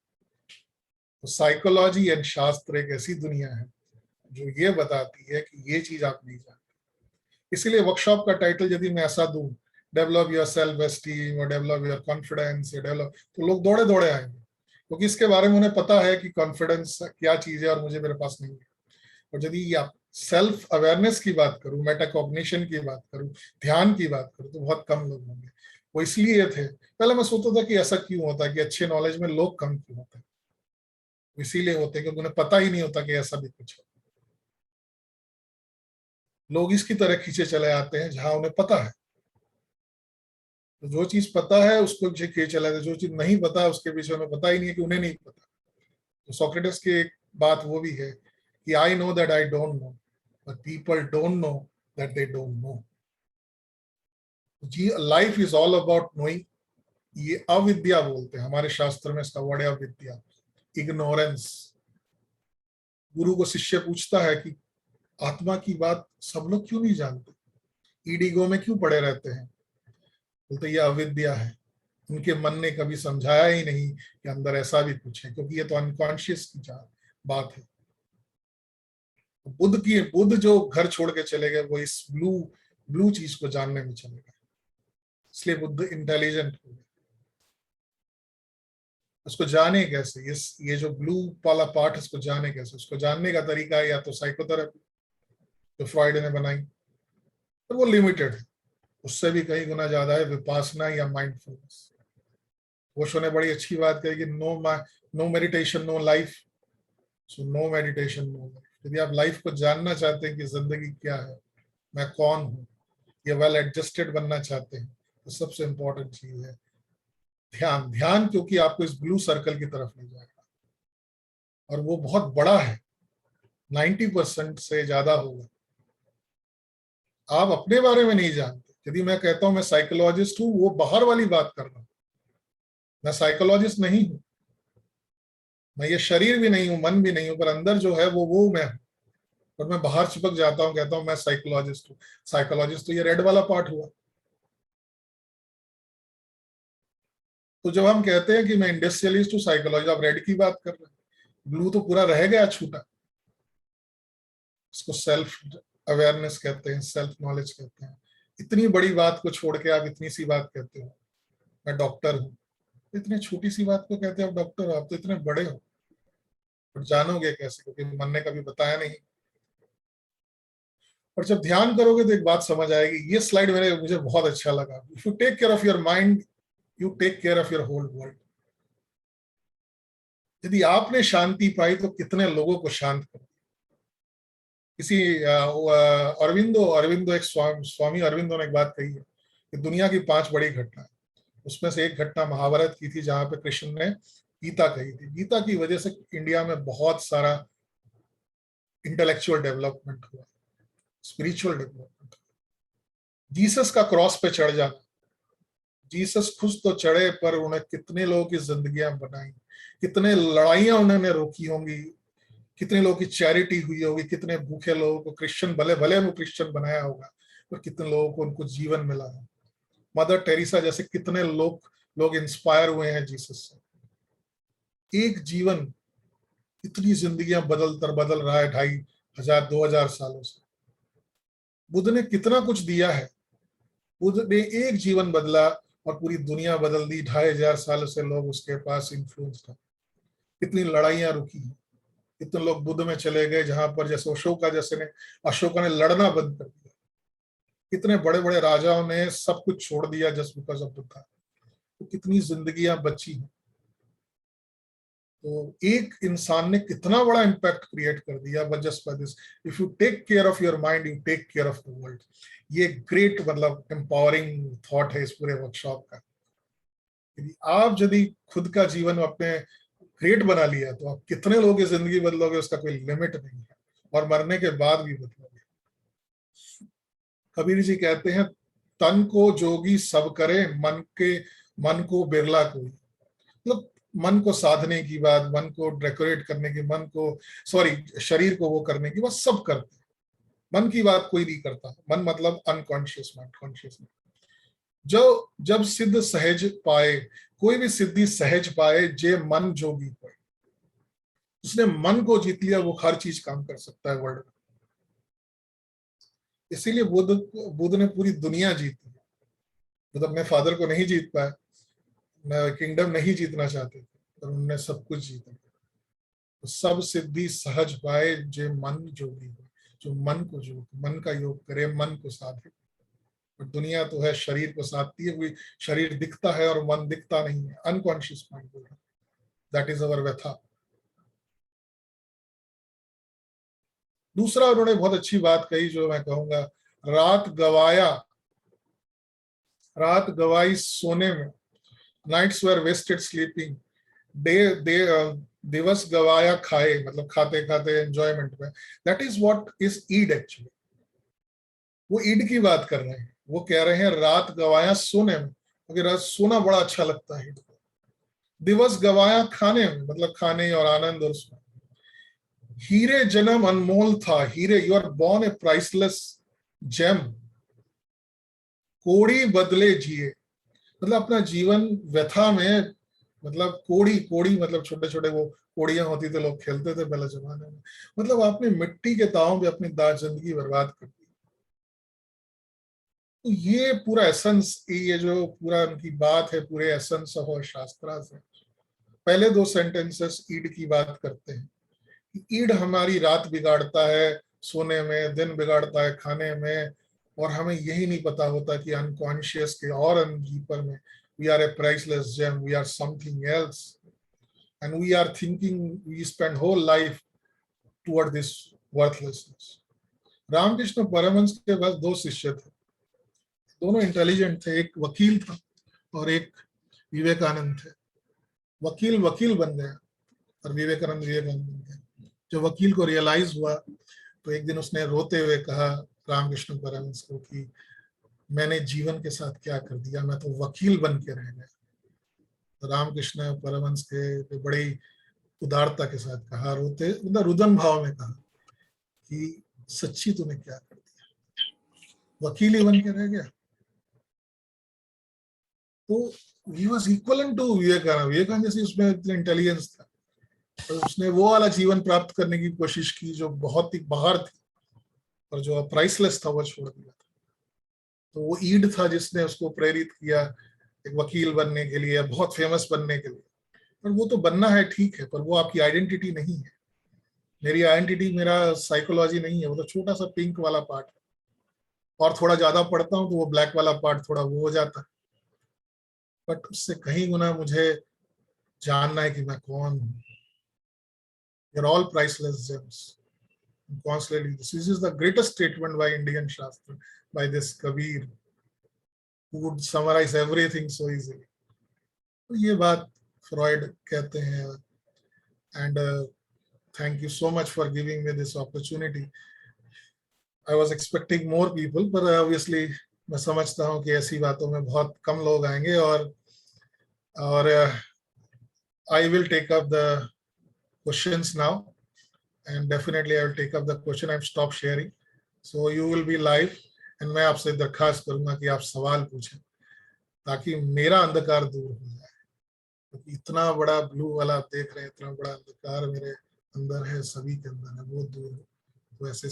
[SPEAKER 1] तो साइकोलॉजी एंड शास्त्र एक ऐसी दुनिया है जो ये बताती है कि ये चीज आप नहीं जानते। इसीलिए वर्कशॉप का टाइटल यदि मैं ऐसा दूं, डेवलप योर सेल्फ एस्टीम और डेवलप योर कॉन्फिडेंस, डेवलप, तो लोग दौड़े दौड़े आएंगे, क्योंकि इसके बारे में उन्हें पता है कि कॉन्फिडेंस क्या चीज है और मुझे, मेरे पास नहीं है। और यदि आप सेल्फ अवेयरनेस की बात करूं, मेटाकॉग्निशन की बात करूं, ध्यान की बात करूं, तो बहुत कम लोग होंगे। वो इसलिए थे, पहले मैं सोचता था कि ऐसा क्यों होता है कि अच्छे नॉलेज में लोग कम क्यों होते हैं। इसीलिए होते हैं क्योंकि उन्हें पता ही नहीं होता कि ऐसा भी कुछ है। लोग इसकी तरह खींचे चले आते हैं जहां उन्हें पता है। तो जो चीज पता है उसको पीछे खींचे चले आते, जो चीज नहीं पता है उसके पीछे उन्हें पता ही नहीं है कि उन्हें नहीं पता। तो सोक्रेटिस की एक बात वो भी है कि I know that I don't know, but people don't know that they don't know. जी, life is all about knowing. ये अविद्या बोलते हैं हमारे शास्त्र में, इसका वर्ड है अविद्या, इग्नोरेंस। गुरु को शिष्य पूछता है कि आत्मा की बात सब लोग क्यों नहीं जानते, ईडीगो में क्यों पड़े रहते हैं। बोलते ये अविद्या है। उनके मन ने कभी समझाया ही नहीं कि अंदर ऐसा भी कुछ है, क्योंकि ये तो अनकॉन्शियस की बात है। बुद्ध जो घर छोड़ के चले गए वो इस ब्लू चीज को जानने में चले गए, इसलिए बुद्ध इंटेलिजेंट हो गए। उसको जाने कैसे, ये जो ब्लू वाला पार्ट, इसको जाने कैसे, उसको जानने का तरीका है या तो साइकोथेरेपी जो फ्रॉइड ने बनाई, पर वो लिमिटेड है। उससे भी कहीं गुना ज्यादा है विपासना या माइंडफुलनेस। ओशो ने बड़ी अच्छी बात कही कि no meditation no life, so no meditation no life. यदि आप लाइफ को जानना चाहते हैं कि जिंदगी क्या है, मैं कौन हूँ, ये वेल एडजस्टेड बनना चाहते हैं, तो सबसे इंपॉर्टेंट चीज है ध्यान। ध्यान क्योंकि आपको इस ब्लू सर्कल की तरफ ले जाएगा, और वो बहुत बड़ा है, 90% से ज्यादा होगा। आप अपने बारे में नहीं जानते। यदि मैं कहता हूं मैं साइकोलॉजिस्ट हूं, वो बाहर वाली बात कर रहा हूं। मैं साइकोलॉजिस्ट नहीं हूं, मैं ये शरीर भी नहीं हूं, मन भी नहीं हूं, पर अंदर जो है वो मैं हूं। और मैं बाहर चिपक जाता हूं, कहता हूं मैं साइकोलॉजिस्ट हूं। साइकोलॉजिस्ट तो ये रेड वाला पार्ट हुआ। तो जब हम कहते हैं कि मैं इंडस्ट्रियलिस्ट हूं, साइकोलॉजी, आप रेड की बात कर रहे हैं, ब्लू तो पूरा रह गया छूटा। इसको सेल्फ अवेयरनेस कहते हैं, सेल्फ नॉलेज कहते हैं। इतनी बड़ी बात को छोड़ के आप इतनी सी बात कहते हो, मैं डॉक्टर हूं। इतनी छोटी सी बात को कहते हैं आप डॉक्टर हो, आप तो इतने बड़े हो, पर जानोगे कैसे, क्योंकि मन ने कभी बताया नहीं। और जब ध्यान करोगे तो एक बात समझ आएगी। ये स्लाइड मुझे बहुत अच्छा लगा। If you take care of your mind, you take care of your whole world. यदि आपने शांति पाई तो कितने लोगों को शांत कर। किसी अरविंदो अरविंदो एक स्वामी अरविंदो ने एक बात कही है कि दुनिया की 5 बड़ी घटना, उसमें से एक घटना महाभारत की थी, जहां पे कृष्ण ने गीता कही थी। गीता की वजह से इंडिया में बहुत सारा इंटेलेक्चुअल डेवलपमेंट हुआ, स्पिरिचुअल डेवलपमेंट। जीसस का क्रॉस पे चढ़ जाना, जीसस खुद तो चढ़े पर उन्हें कितने लोगों की जिंदगियां बनाई, कितने लड़ाइयां उन्होंने रोकी होंगी, कितने लोगों की चैरिटी हुई होगी, कितने भूखे लोगों को क्रिश्चियन, भले भले वो क्रिश्चियन बनाया होगा, पर कितने लोगों को उनको जीवन मिला है। मदर टेरेसा जैसे कितने लोग इंस्पायर हुए हैं जीसस से। एक जीवन इतनी जिंदगियां बदल रहा है 2500 2000 सालों से। बुद्ध ने कितना कुछ दिया है, बुद्ध ने एक जीवन बदला और पूरी दुनिया बदल दी। 2500 साल से लोग उसके पास इन्फ्लुएंस था। कितनी लड़ाइयां रुकी, कितने लोग बुद्ध में चले गए, जहां पर जैसे अशोका ने लड़ना बंद कर दिया। कितने बड़े बड़े राजाओं ने सब कुछ छोड़ दिया जस्ट बिकॉज ऑफ बुद्धा। तो कितनी जिंदगियां बची हैं। तो एक इंसान ने कितना बड़ा इम्पैक्ट क्रिएट कर दिया but just by this. If you take care of your mind, you take care of the world. ये ग्रेट मतलब एम्पावरिंग थॉट है इस पूरे वर्कशॉप का। यदि खुद का जीवन अपने ग्रेट बना लिया तो आप कितने लोगों की जिंदगी बदलोगे उसका कोई लिमिट नहीं है, और मरने के बाद भी बदलोगे। कबीर जी कहते हैं, तन को जोगी सब करे, मन को बिरला कोई। मतलब मन को साधने की बात, मन को डेकोरेट करने की, शरीर को वो करने की बात सब करते हैं, मन की बात कोई नहीं करता। मन मतलब अनकॉन्शियस माइंड, कॉन्शियस माइंड। जब सिद्ध सहज पाए, कोई भी सिद्धि सहज पाए, जे मन जोगी पाए। उसने मन को जीत लिया, वो हर चीज काम कर सकता है वर्ल्ड में। इसीलिए बुद्ध ने पूरी दुनिया जीती। बुद्ध अपने फादर को नहीं जीत पाए, किंगडम नहीं जीतना चाहते थे, पर उन्होंने सब कुछ जीता। तो सब सिद्धि सहज पाए, जे मन जोगी हो। जो मन का योग करे, मन को साधे। और दुनिया तो है शरीर को साधती है, कोई शरीर दिखता है और मन दिखता नहीं है, अनकॉन्शियस माइंड बोल रहा। दैट इज अवर व्यथा। दूसरा उन्होंने बहुत अच्छी बात कही जो मैं कहूंगा, रात गवाई सोने में, nights were wasted sleeping, day दिवस गवाया खाए, मतलब खाते खाते एंजॉयमेंट में। That is what is id actually. वो ईड की बात कर रहे हैं। वो कह रहे हैं रात गवाया सोने में, क्योंकि रात सोना बड़ा अच्छा लगता है ईड को। दिवस गवाया खाने में, मतलब खाने और आनंद और उसमें। हीरे जन्म अनमोल था, हीरे, you are born a priceless gem, कोड़ी बदले जिए। मतलब अपना जीवन व्यथा में, मतलब कोड़ी कोड़ी मतलब छोटे छोटे वो कोड़ियां होती थी, लोग खेलते थे पहले जमाने में। मतलब आपने मिट्टी के ताव में अपनी जिंदगी बर्बाद कर दी। तो ये पूरा एसेंस, ये जो पूरा उनकी बात है, पूरे एसेंस ऑफ शास्त्रा से। पहले 2 सेंटेंसेस ईड की बात करते हैं। ईड हमारी रात बिगाड़ता है सोने में, दिन बिगाड़ता है खाने में, और हमें यही नहीं पता होता कि अनकॉन्शियस के और डीपर में we are a priceless gem, we are something else, and we are thinking we spend whole life toward this worthlessness. Ramakrishna Paramhansa के पास 2 शिष्य थे, दोनों इंटेलिजेंट थे। एक वकील था और एक विवेकानंद थे। वकील बन गया और विवेकानंद बन गया। जब वकील को रियलाइज हुआ तो एक दिन उसने रोते हुए कहा रामकृष्ण परमहंस को कि मैंने जीवन के साथ क्या कर दिया, मैं तो वकील बन के रह गया। तो रामकृष्ण परमहंस के बड़ी उदारता के साथ कहा, रोते मतलब रुदन भाव में कहा कि सच्ची तूने क्या कर दिया, वकील ही बन के रह गया। तो he was equivalent to Vivekananda जैसे उसमें इतना इंटेलिजेंस था। तो उसने वो वाला जीवन प्राप्त करने की कोशिश की जो बहुत ही बाहर थी, और जो प्राइसलेस था वो छोड़ दिया था। तो वो ईड था जिसने उसको प्रेरित किया एक वकील बनने के लिए, बहुत फेमस बनने के लिए। पर वो तो बनना है ठीक है, पर वो आपकी आइडेंटिटी नहीं है। मेरी आइडेंटिटी मेरा साइकोलॉजी नहीं है, वो तो छोटा सा पिंक वाला पार्ट है, और थोड़ा ज्यादा पढ़ता हूँ तो वो ब्लैक वाला पार्ट थोड़ा वो हो जाता है। बट उससे कहीं गुना मुझे जानना है कि मैं कौन हूँ, You're all priceless gems. Constantly, this is the greatest statement by Indian Shastra, by this Kabir, who would summarize everything so easily. तो ये बात फ्रॉइड कहते हैं. And thank you so much for giving me this opportunity. I was expecting more people, but obviously मैं समझता हूँ कि ऐसी बातों में बहुत कम लोग आएंगे. और I will take up the questions now, and definitely I will take up the question. I've stopped sharing, so you will be live, and मैं आपसे दरखास्त करूंगा कि आप सवाल पूछें ताकि मेरा अंधकार दूर हो जाए. क्योंकि इतना बड़ा ब्लू वाला आप देख रहे हैं, इतना बड़ा अंधकार मेरे अंदर है, सभी के अंदर है, वो दूर हो. तो ऐसे